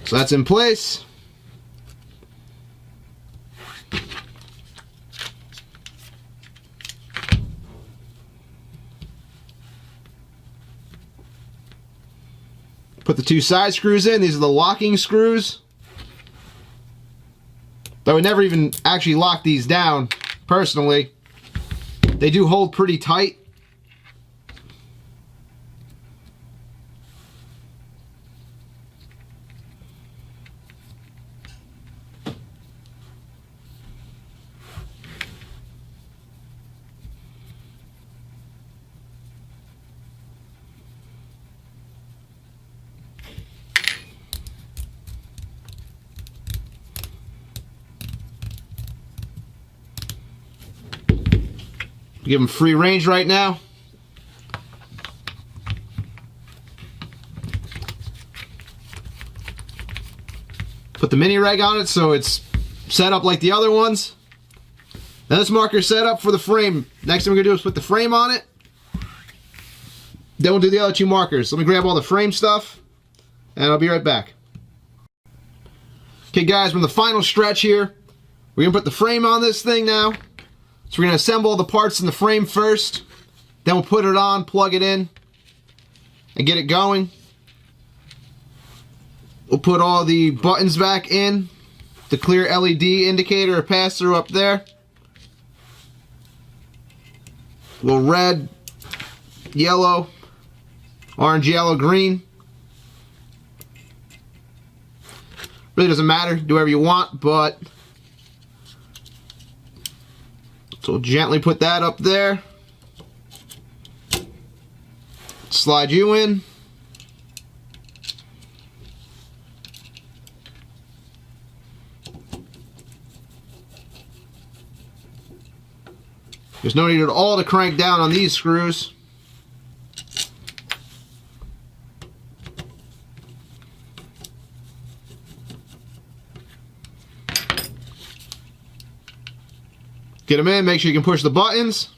So that's in place. Put the two side screws in. These are the locking screws. I would never even actually lock these down, personally. They do hold pretty tight. Give them free range right now. Put the mini reg on it so it's set up like the other ones. Now this marker's set up for the frame. Next thing we're gonna do is put the frame on it. Then we'll do the other two markers. Let me grab all the frame stuff and I'll be right back. Okay guys, we're in the final stretch here. We're gonna put the frame on this thing now. So we're going to assemble the parts in the frame first, then we'll put it on, plug it in, and get it going. We'll put all the buttons back in, the clear LED indicator or pass-through up there. A little red, yellow, orange, yellow, green. Really doesn't matter, do whatever you want, but... So gently put that up there. Slide you in. There's no need at all to crank down on these screws. Get them in, make sure you can push the buttons.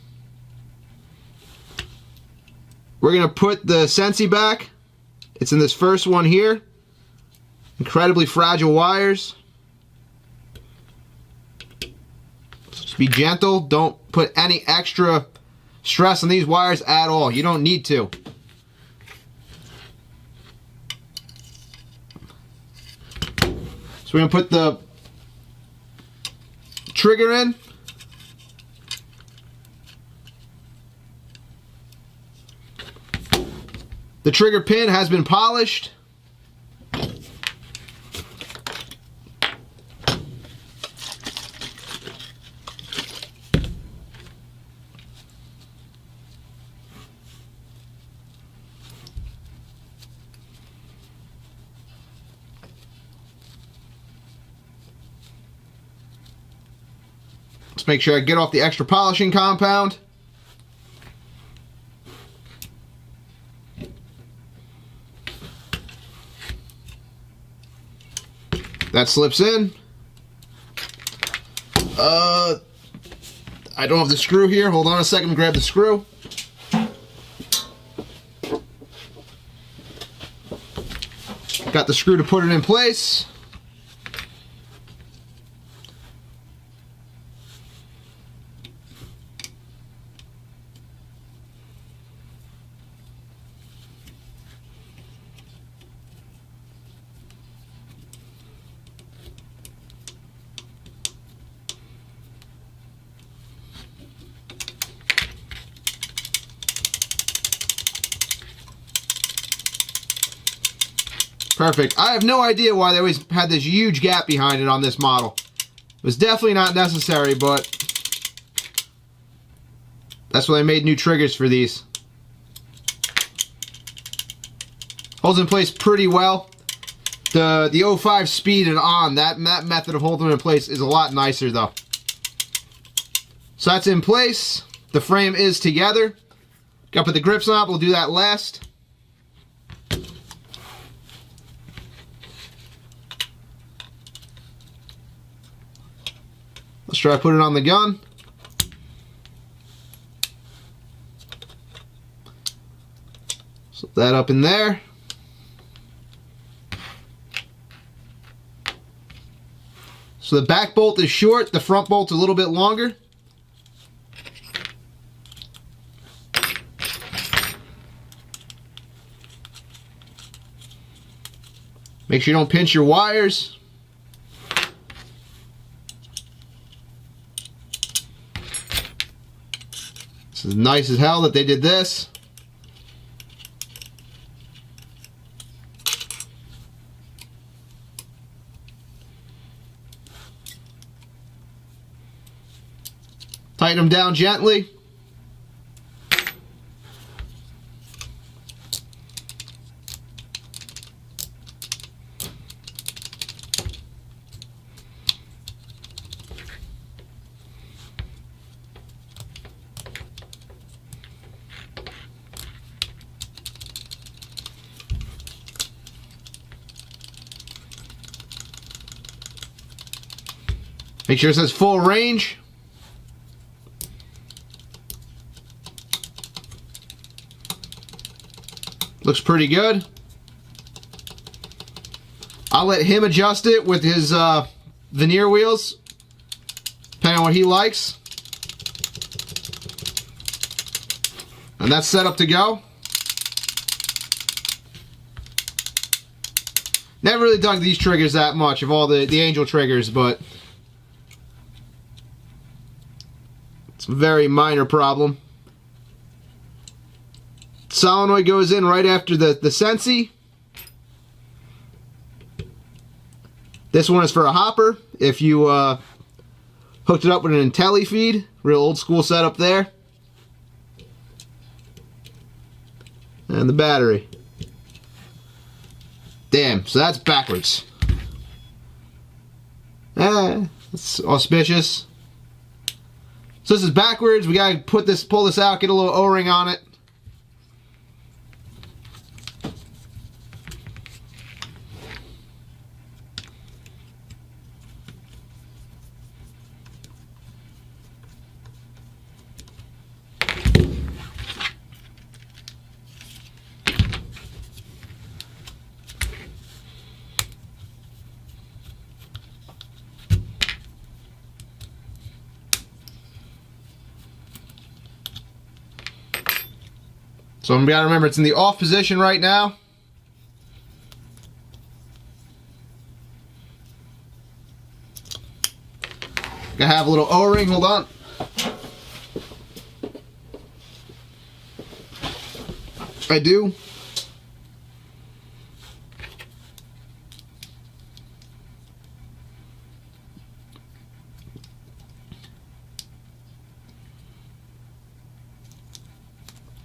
We're going to put the Sensi back. It's in this first one here. Incredibly fragile wires. Just be gentle. Don't put any extra stress on these wires at all. You don't need to. So we're going to put the trigger in. The trigger pin has been polished. Let's make sure I get off the extra polishing compound. That slips in. I don't have the screw here. Hold on a second, grab the screw. Got the screw to put it in place. Perfect. I have no idea why they always had this huge gap behind it on this model. It was definitely not necessary, but that's why they made new triggers for these. Holds in place pretty well. The 05 speed and on, that method of holding them in place is a lot nicer though. So that's in place. the frame is together. Got to put the grips on it. We'll do that last. Let's try to put it on the gun. Slip that up in there. So the back bolt is short, the front bolt's a little bit longer. Make sure you don't pinch your wires. This is nice as hell that they did this. Tighten them down gently. Make sure it says full range. Looks pretty good. I'll let him adjust it with his veneer wheels, depending on what he likes. And that's set up to go. Never really dug these triggers that much, of all the Angel triggers, but it's a very minor problem. Solenoid goes in right after the Sensi. This one is for a hopper. If you hooked it up with an Intelli feed, real old school setup there. And the battery. Damn, so that's backwards. That's auspicious. So this is backwards. We gotta pull this out, get a little O-ring on it. So we gotta remember it's in the off position right now. Gotta have a little O-ring, hold on. I do.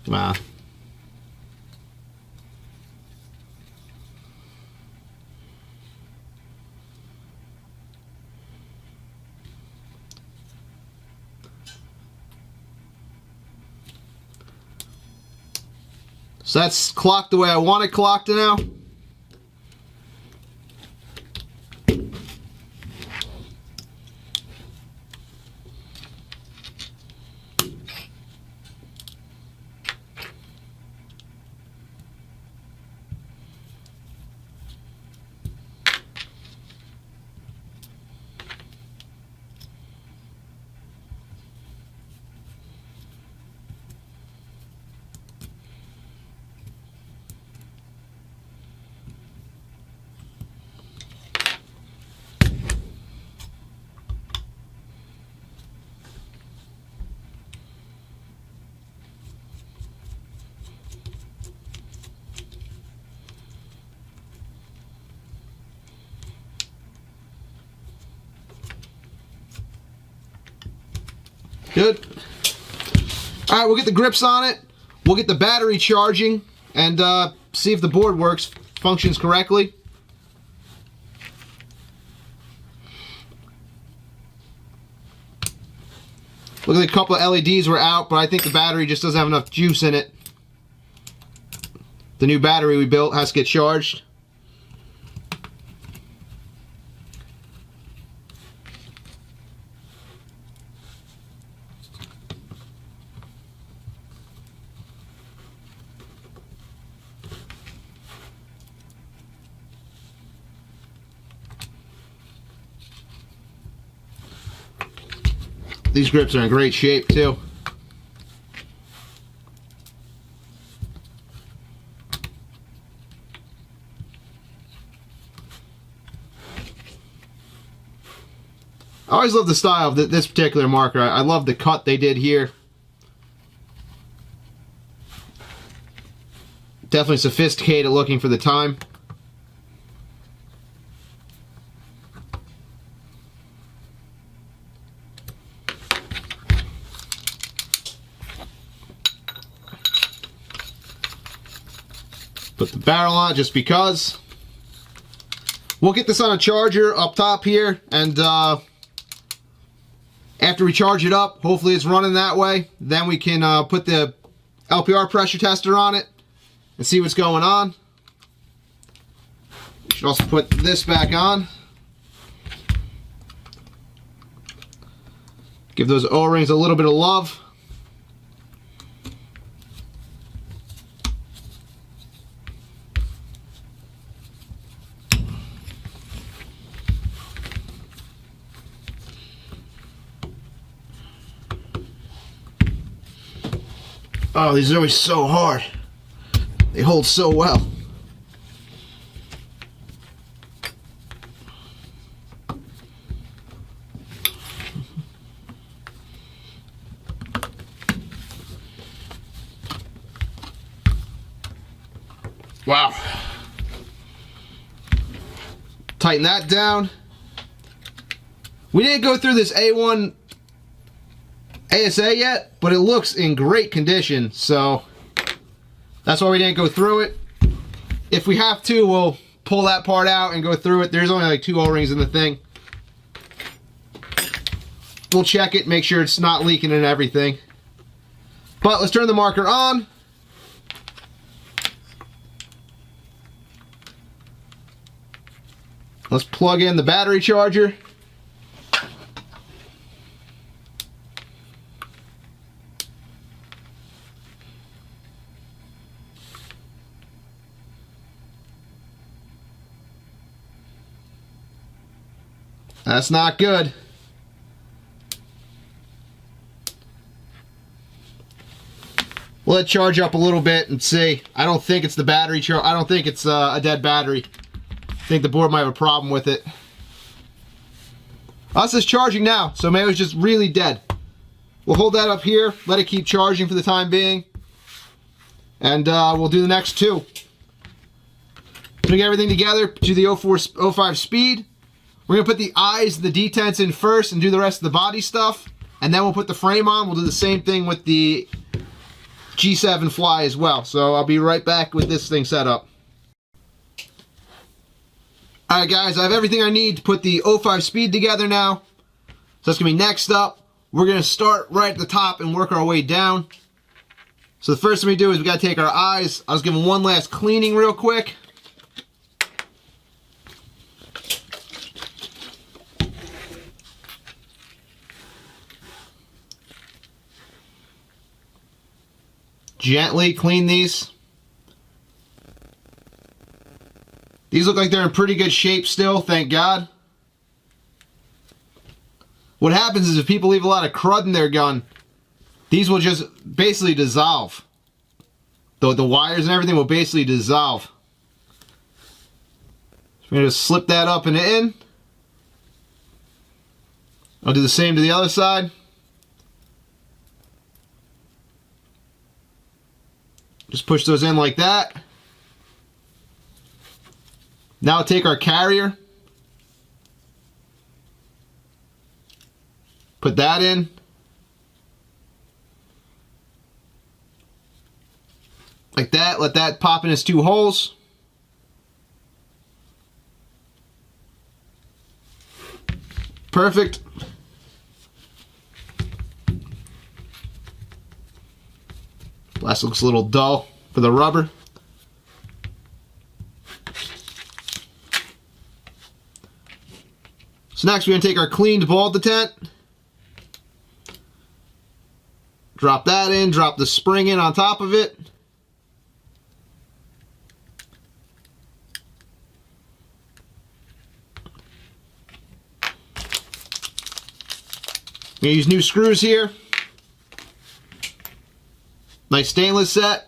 Wow. So that's clocked the way I want it clocked now. Good. All right, we'll get the grips on it. We'll get the battery charging and see if the board works, functions correctly. Look like a couple of LEDs were out, but I think the battery just doesn't have enough juice in it. The new battery we built has to get charged. These grips are in great shape too. I always love the style of this particular marker. I love the cut they did here. Definitely sophisticated looking for the time. Put the barrel on just because. We'll get this on a charger up top here, and after we charge it up, hopefully it's running that way, then we can put the LPR pressure tester on it and see what's going on. Should also put this back on. Give those O-rings a little bit of love. Oh, these are always so hard. They hold so well. Wow. Tighten that down. We didn't go through this A1 ASA yet, but it looks in great condition, so that's why we didn't go through it. If we have to, we'll pull that part out and go through it. There's only like 2 O-rings in the thing. We'll check it, make sure it's not leaking and everything. But let's turn the marker on. Let's plug in the battery charger. That's not good. We'll let it charge up a little bit and see. I don't think it's the battery charge. I don't think it's a dead battery. I think the board might have a problem with it. Us is charging now, so maybe it's just really dead. We'll hold that up here, let it keep charging for the time being, and we'll do the next 2. Putting everything together, do the 05 speed. We're going to put the eyes, the detents in first and do the rest of the body stuff. And then we'll put the frame on. We'll do the same thing with the G7 Fly as well. So I'll be right back with this thing set up. Alright guys, I have everything I need to put the 05 speed together now. So that's going to be next up. We're going to start right at the top and work our way down. So the first thing we do is we got to take our eyes. I was giving one last cleaning real quick. Gently clean these. These look like they're in pretty good shape still, thank God. What happens is if people leave a lot of crud in their gun, these will just basically dissolve. The wires and everything will basically dissolve. So we're going to slip that up and in. I'll do the same to the other side. Just push those in like that. Now take our carrier. Put that in. Like that. Let that pop in its 2 holes. Plastic looks a little dull for the rubber. So next we're going to take our cleaned ball detent. Drop that in, drop the spring in on top of it. I'm going to use new screws here. Nice stainless set.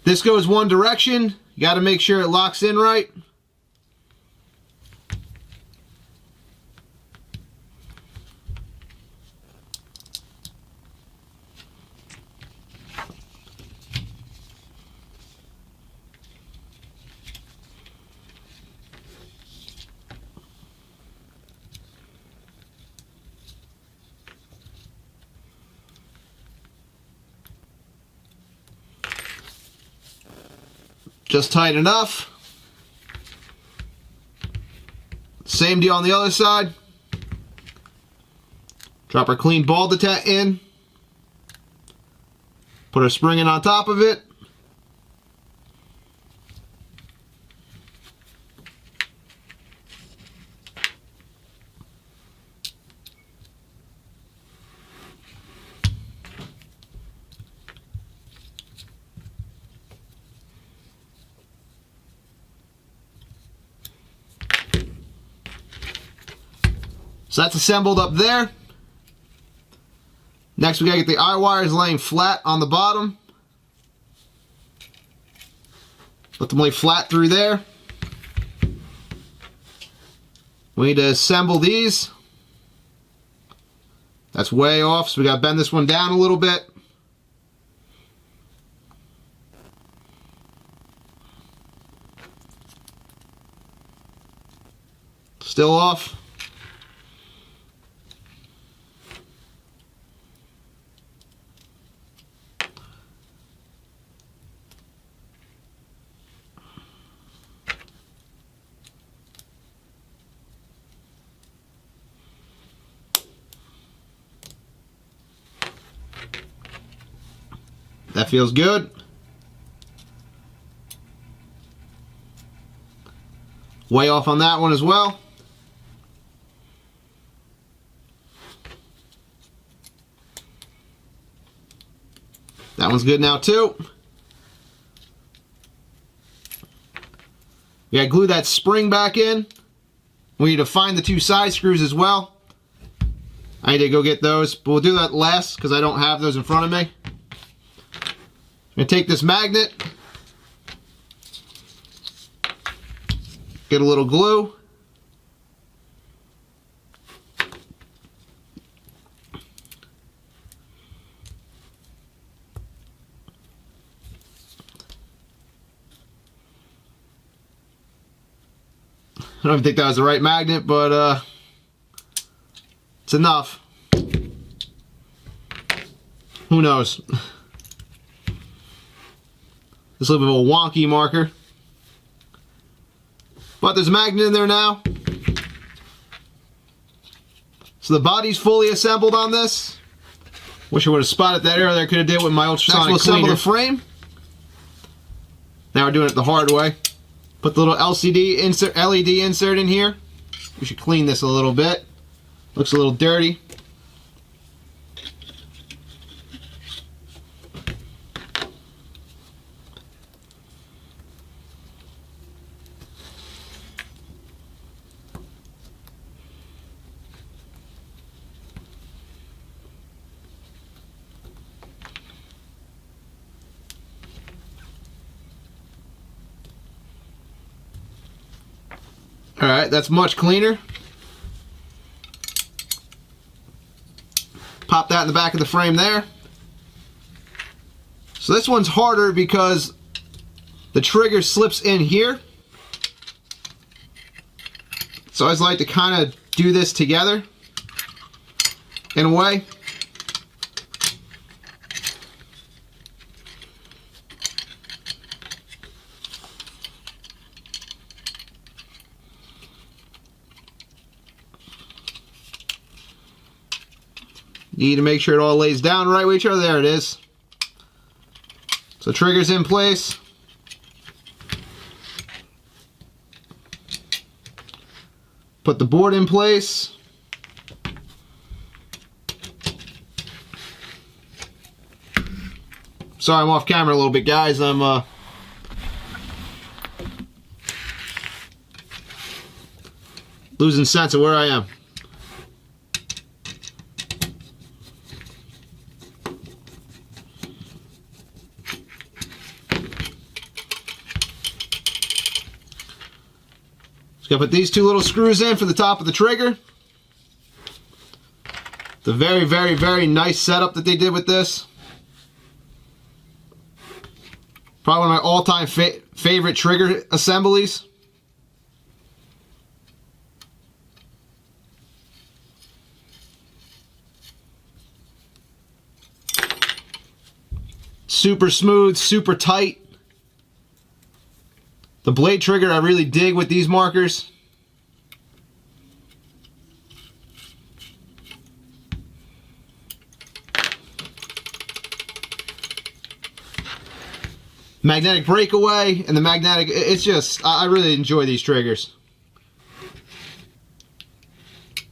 This goes one direction. You got to make sure it locks in right. Just tight enough. Same deal on the other side. Drop our clean ball detent in. Put our spring in on top of it. So that's assembled up there. Next we gotta get the eye wires laying flat on the bottom. Let them lay flat through there. We need to assemble these. That's way off, so we gotta bend this one down a little bit. Still off. That feels good. Way off on that one as well. That one's good now too. We gotta glue that spring back in. We need to find the two side screws as well. I need to go get those, but we'll do that last because I don't have those in front of me. I'm going to take this magnet, get a little glue, I don't even think that was the right magnet, but it's enough. Who knows? This little bit of a wonky marker. But there's a magnet in there now. So the body's fully assembled on this. Wish I would have spotted that earlier. I could have did it with my ultrasonic cleaner. Next we'll assemble the frame. Now we're doing it the hard way. Put the little LED insert in here. We should clean this a little bit. Looks a little dirty. Alright, that's much cleaner. Pop that in the back of the frame there. So this one's harder because the trigger slips in here. So I always like to kind of do this together in a way. You need to make sure it all lays down right with each other. There it is. So trigger's in place. Put the board in place. Sorry I'm off camera a little bit, guys. I'm losing sense of where I am. Just gotta put these two little screws in for the top of the trigger. It's a very, very, very nice setup that they did with this. Probably one of my all-time favorite trigger assemblies. Super smooth, super tight. The blade trigger I really dig with these markers. Magnetic breakaway and the magnetic, it's just, I really enjoy these triggers.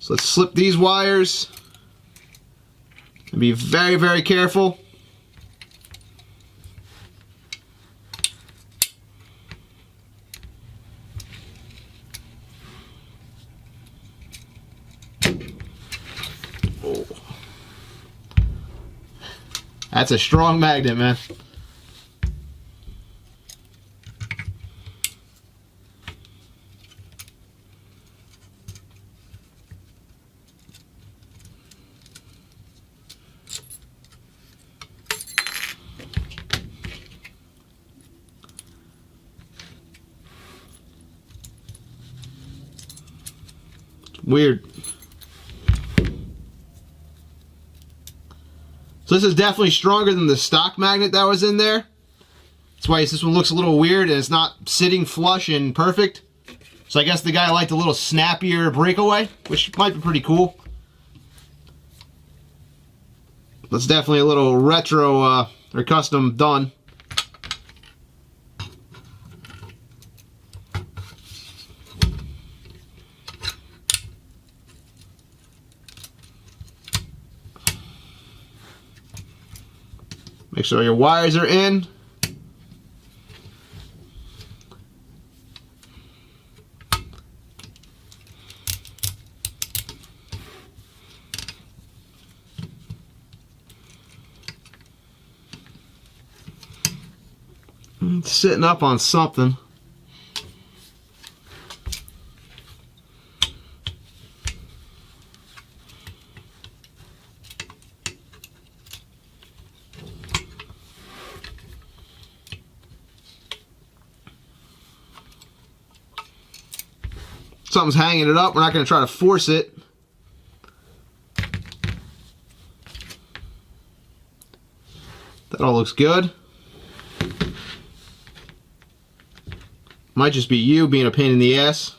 So let's slip these wires and be very, very careful. Oh. That's a strong magnet, man. Weird. So this is definitely stronger than the stock magnet that was in there. That's why this one looks a little weird and it's not sitting flush and perfect. So I guess the guy liked a little snappier breakaway, which might be pretty cool. That's definitely a little retro or custom done. Make sure your wires are in. It's sitting up on something. Something's hanging it up. We're not going to try to force it. That all looks good. Might just be you being a pain in the ass.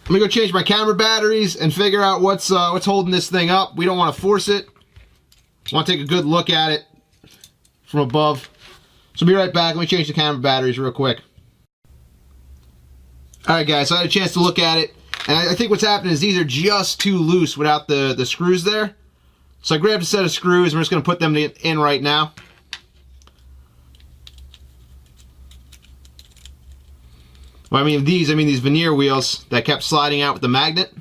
Let me go change my camera batteries and figure out what's holding this thing up. We don't want to force it. I want to take a good look at it from above. So I'll be right back. Let me change the camera batteries real quick. Alright guys, so I had a chance to look at it. And I think what's happening is these are just too loose without the screws there. So I grabbed a set of screws and we're just going to put them in right now. Well, I mean these veneer wheels that kept sliding out with the magnet.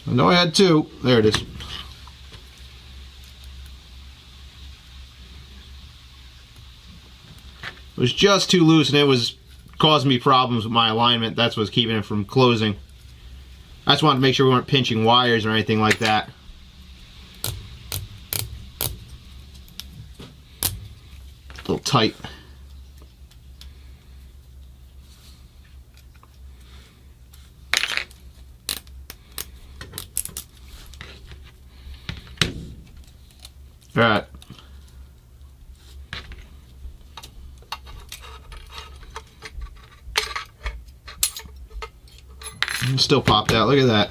I know I had two. There it is. It was just too loose and it was caused me problems with my alignment. That's what's keeping it from closing. I just wanted to make sure we weren't pinching wires or anything like that. A little tight. All right. Still popped out. Look at that.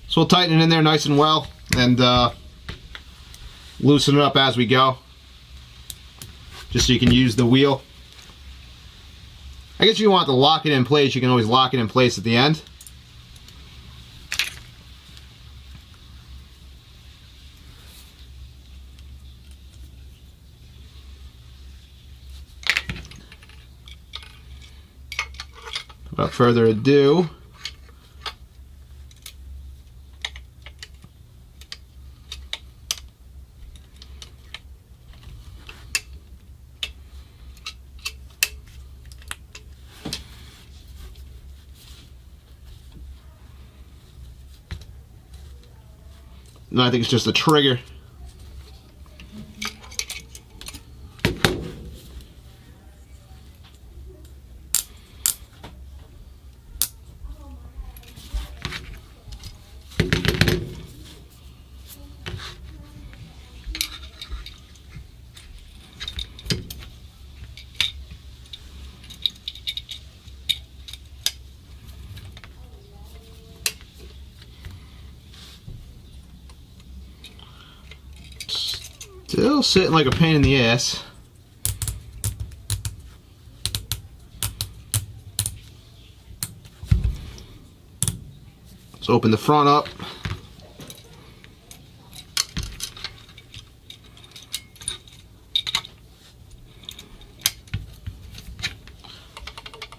So we'll tighten it in there nice and well and loosen it up as we go, just so you can use the wheel. I guess if you want to lock it in place, you can always lock it in place at the end. Without further ado, no, I think it's just the trigger. Still sitting like a pain in the ass. Let's open the front up.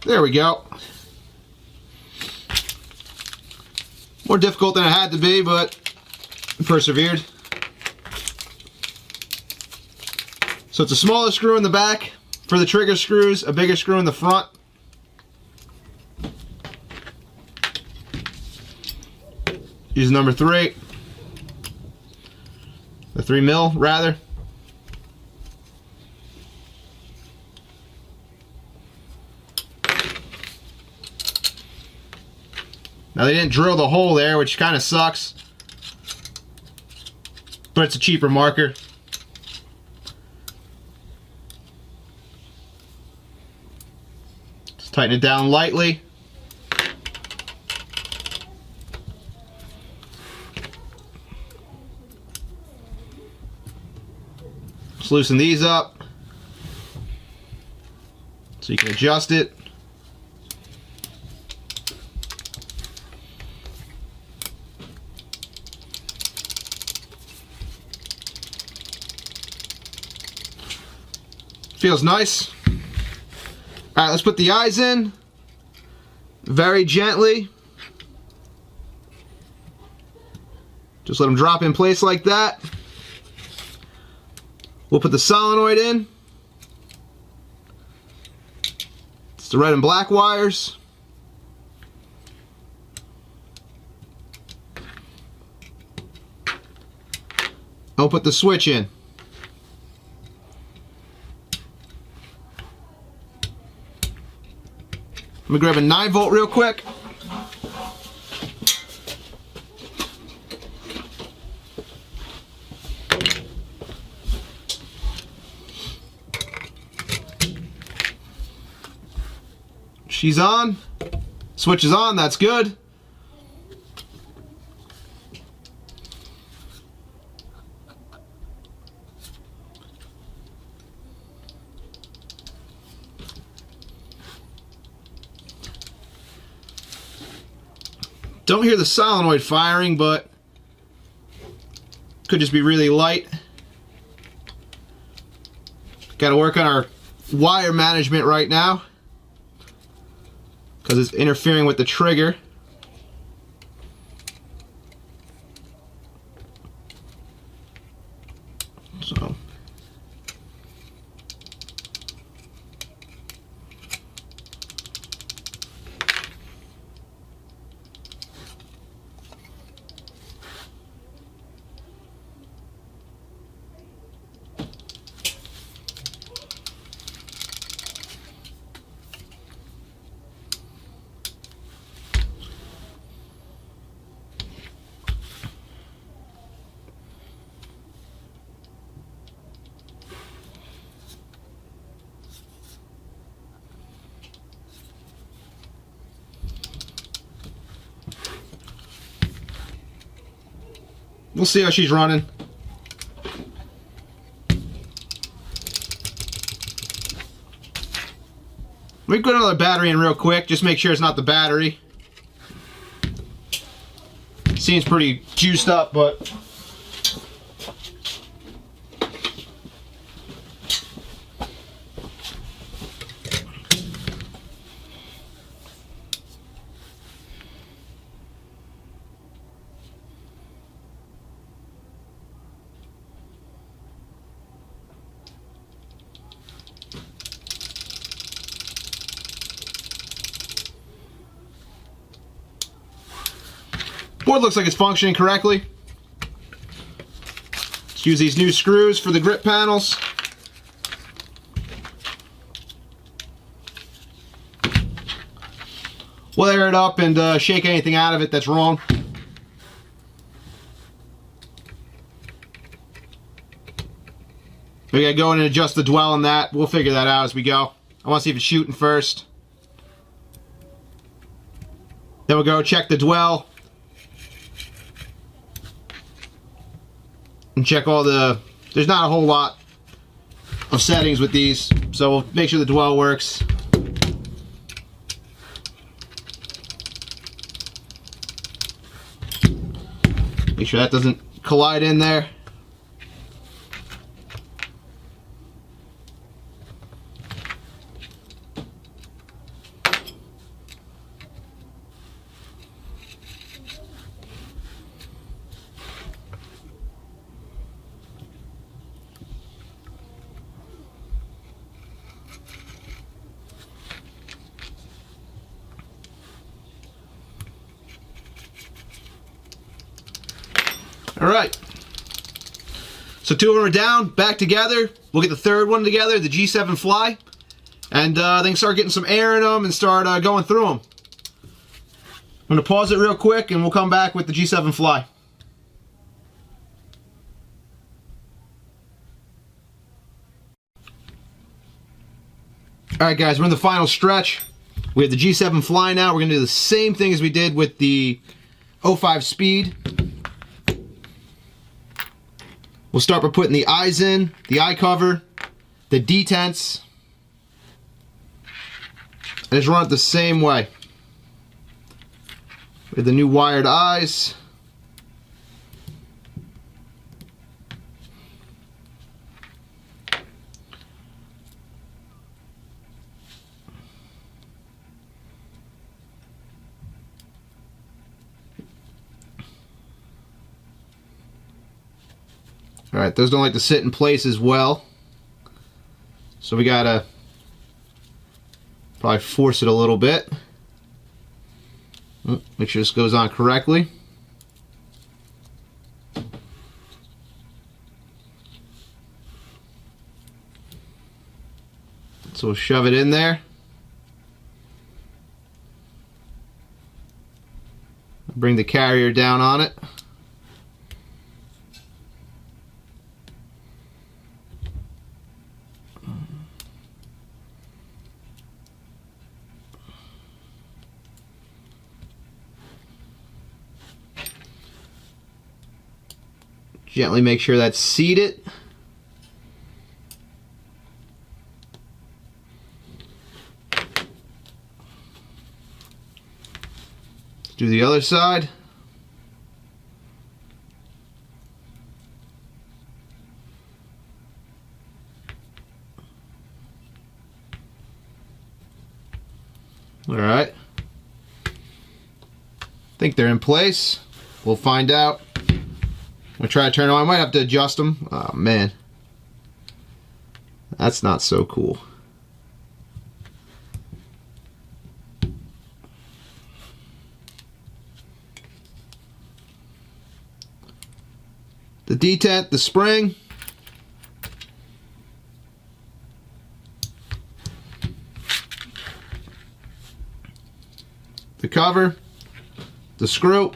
There we go. More difficult than it had to be, but persevered. So it's a smaller screw in the back for the trigger screws, a bigger screw in the front. Use number 3. The 3 mil rather. Now they didn't drill the hole there, which kind of sucks, but it's a cheaper marker. Just tighten it down lightly. Just loosen these up so you can adjust it. Feels nice. Alright, let's put the eyes in very gently. Just let them drop in place like that. We'll put the solenoid in. It's the red and black wires. I'll put the switch in. Let me grab a 9-volt real quick. She's on. Switch is on, that's good. Don't hear the solenoid firing, but could just be really light. Got to work on our wire management right now because it's interfering with the trigger. So we'll see how she's running. Let me put another battery in real quick, just make sure it's not the battery. Seems pretty juiced up, but board looks like it's functioning correctly. Let's use these new screws for the grip panels. We'll air it up and shake anything out of it that's wrong. We gotta go in and adjust the dwell on that. We'll figure that out as we go. I want to see if it's shooting first. Then we'll go check the dwell. And check all the... There's not a whole lot of settings with these, so we'll make sure the dwell works. Make sure that doesn't collide in there. Alright, so two of them are down, back together. We'll get the third one together, the G7 Fly, and then start getting some air in them and start going through them. I'm going to pause it real quick and we'll come back with the G7 Fly. Alright guys, we're in the final stretch. We have the G7 Fly now. We're going to do the same thing as we did with the 05 Speed. We'll start by putting the eyes in, the eye cover, the detents, and just run it the same way. With the new wired eyes. Alright, those don't like to sit in place as well. So we gotta probably force it a little bit. Make sure this goes on correctly. So we'll shove it in there. Bring the carrier down on it. Gently make sure that's seated. Do the other side. All right. I think they're in place. We'll find out. I'm gonna try to turn them on. I might have to adjust them. Oh man, that's not so cool. The detent, the spring. The cover, the screw.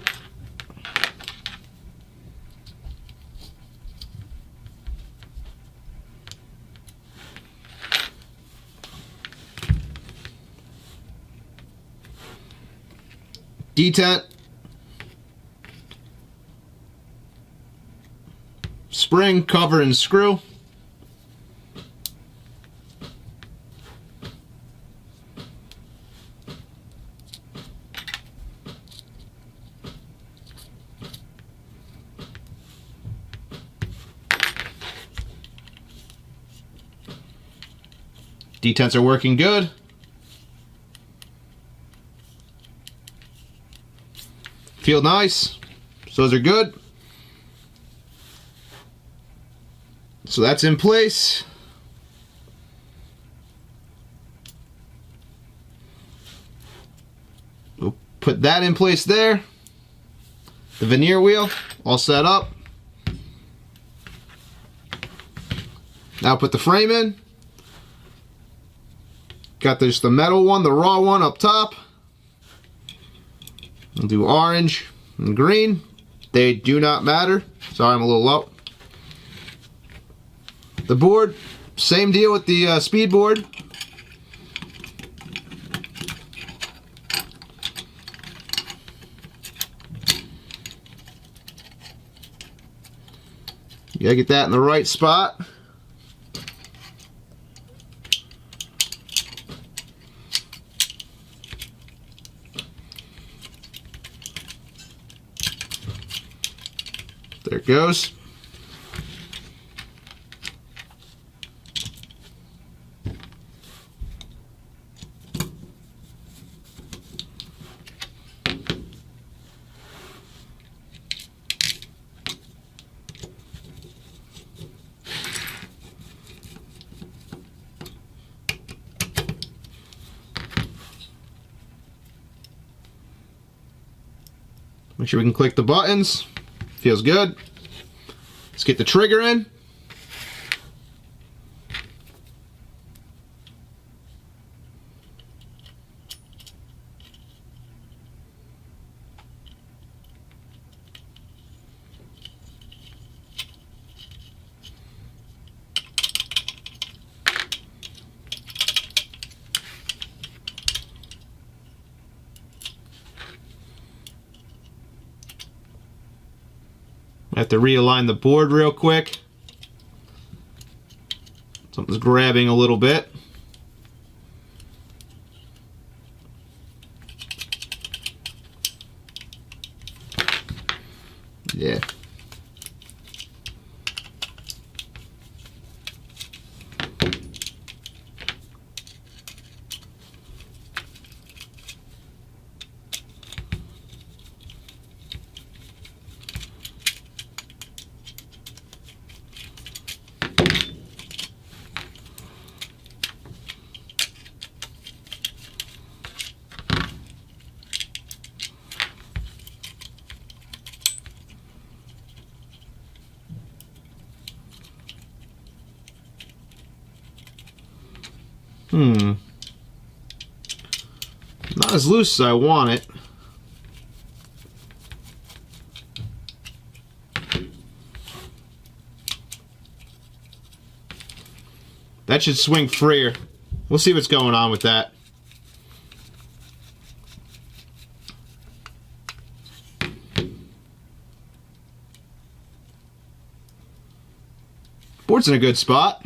Detent, spring, cover, and screw. Detents are working good. Feel nice. So those are good. So that's in place. We'll put that in place there. The veneer wheel all set up. Now put the frame in. Got just the metal one, the raw one up top. We'll do orange and green. They do not matter. Sorry, I'm a little low. The board, same deal with the speed board. You gotta get that in the right spot. There it goes. Make sure we can click the buttons. Feels good. Let's get the trigger in. I have to realign the board real quick. Something's grabbing a little bit. Yeah. Not as loose as I want it. That should swing freer. We'll see what's going on with that. Board's in a good spot.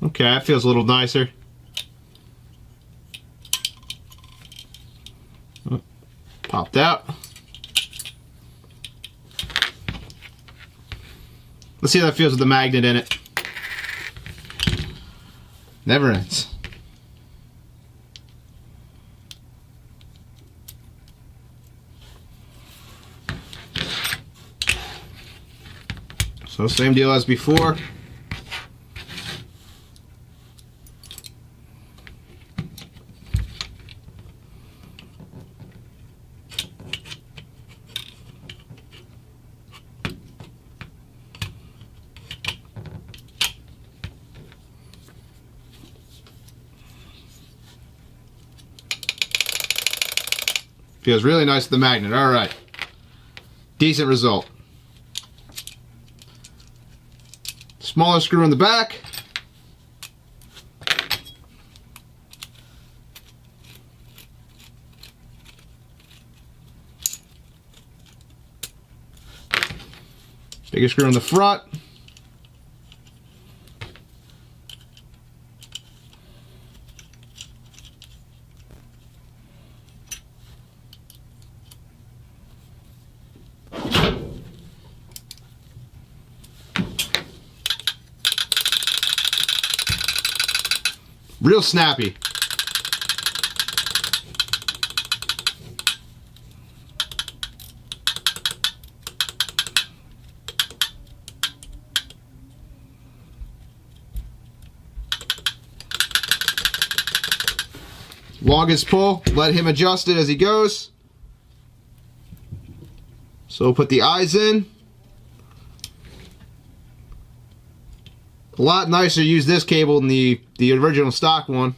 Okay, that feels a little nicer. Popped out. Let's see how that feels with the magnet in it. Never ends. So same deal as before. Feels really nice with the magnet. Alright. Decent result. Smaller screw in the back. Bigger screw in the front. Real snappy. Longest pull, let him adjust it as he goes. So we'll put the eyes in. A lot nicer to use this cable than the original stock one.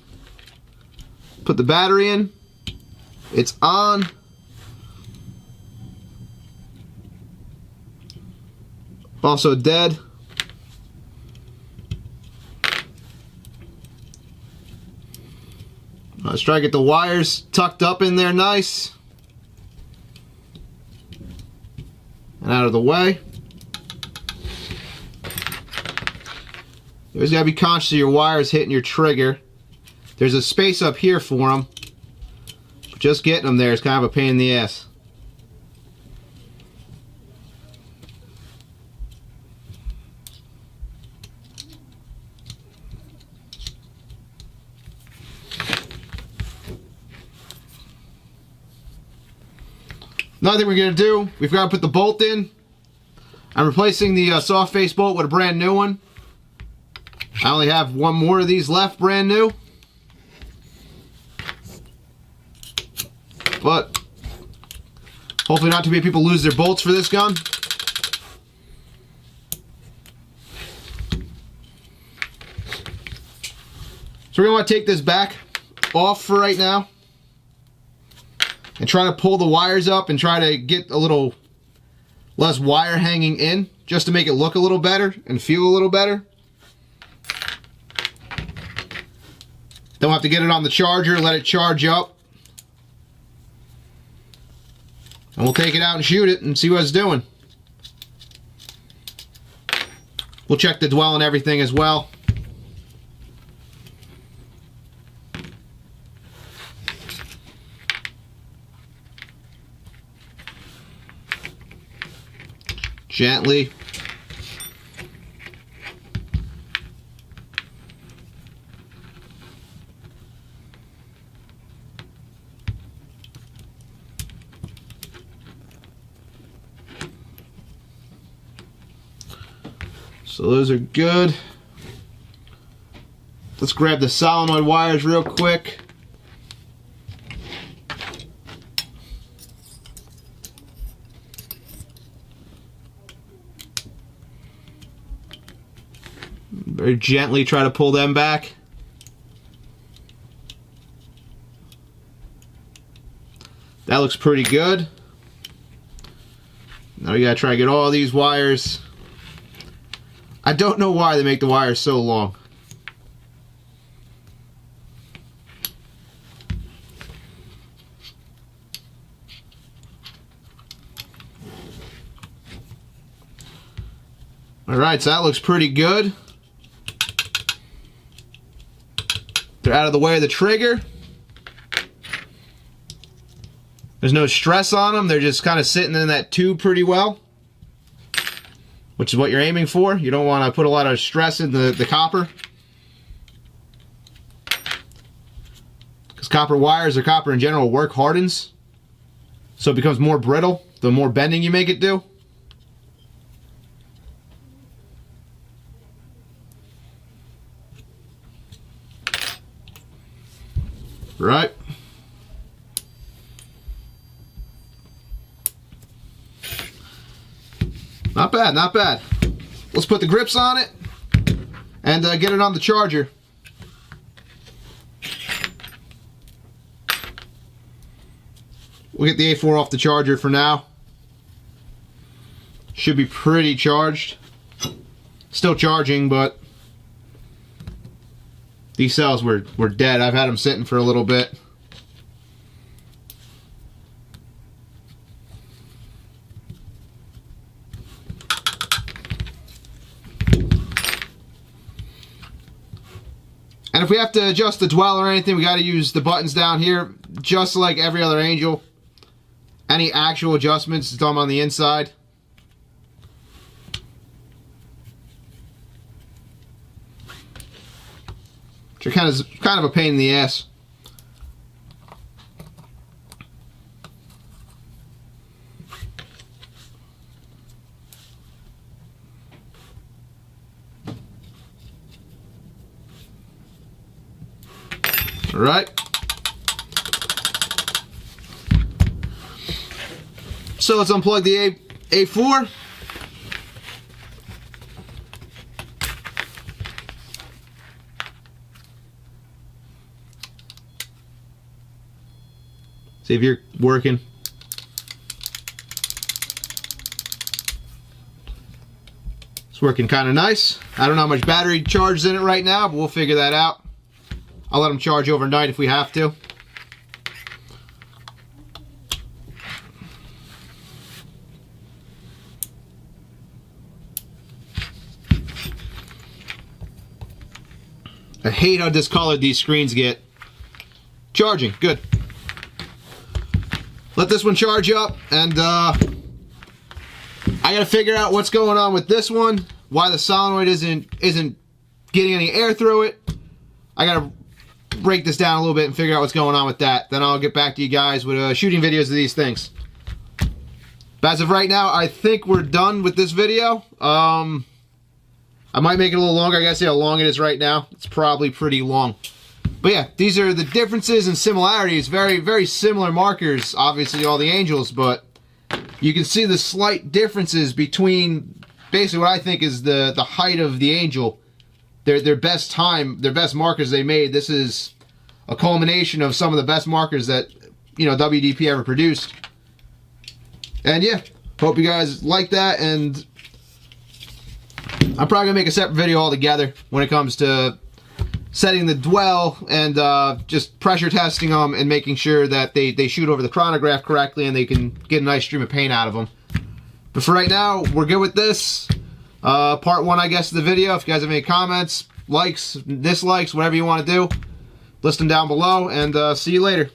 Put the battery in. It's on. Also dead. Let's try to get the wires tucked up in there nice. And out of the way. You always gotta be conscious of your wires hitting your trigger. There's a space up here for them. But just getting them there is kind of a pain in the ass. Another thing we're going to do, we've got to put the bolt in. I'm replacing the soft face bolt with a brand new one. I only have one more of these left, brand new. But hopefully not too many people lose their bolts for this gun. So we're going to want to take this back off for right now. And try to pull the wires up and try to get a little less wire hanging in, just to make it look a little better and feel a little better. Then we'll have to get it on the charger, let it charge up. And we'll take it out and shoot it and see what it's doing. We'll check the dwell and everything as well. Gently. So those are good. Let's grab the solenoid wires real quick. Very gently try to pull them back. That looks pretty good. Now we gotta try to get all these wires. I don't know why they make the wires so long. Alright, so that looks pretty good. They're out of the way of the trigger. There's no stress on them. They're just kind of sitting in that tube pretty well, which is what you're aiming for. You don't want to put a lot of stress in the copper, because copper wires, or copper in general, work hardens, so it becomes more brittle the more bending you make it do. Right. Not bad, not bad. Let's put the grips on it and get it on the charger. We'll we'll get the A4 off the charger for now. Should be pretty charged. Still charging, but these cells were dead. I've had them sitting for a little bit. And if we have to adjust the dwell or anything, we got to use the buttons down here, just like every other Angel. Any actual adjustments, it's done on the inside. Which are kind of a pain in the ass. All right. So let's unplug the A4. See if you're working. It's working kind of nice. I don't know how much battery charge is in it right now, but we'll figure that out. I'll let them charge overnight if we have to. I hate how discolored these screens get. Charging, good. Let this one charge up, and I gotta figure out what's going on with this one. Why the solenoid isn't getting any air through it. I gotta break this down a little bit and figure out what's going on with that. Then I'll get back to you guys with shooting videos of these things. But as of right now, I think we're done with this video. I might make it a little longer. I gotta see how long it is right now. It's probably pretty long. But yeah, these are the differences and similarities. Very, very similar markers, obviously, all the Angels, but you can see the slight differences between basically what I think is the height of the Angel. Their best time, their best markers they made. This is a culmination of some of the best markers that, you know, WDP ever produced. And yeah, hope you guys like that, and I'm probably gonna make a separate video altogether when it comes to setting the dwell and just pressure testing them and making sure that they shoot over the chronograph correctly and they can get a nice stream of paint out of them. But for right now, we're good with this. Part 1, I guess, of the video. If you guys have any comments, likes, dislikes, whatever you want to do, list them down below, and see you later.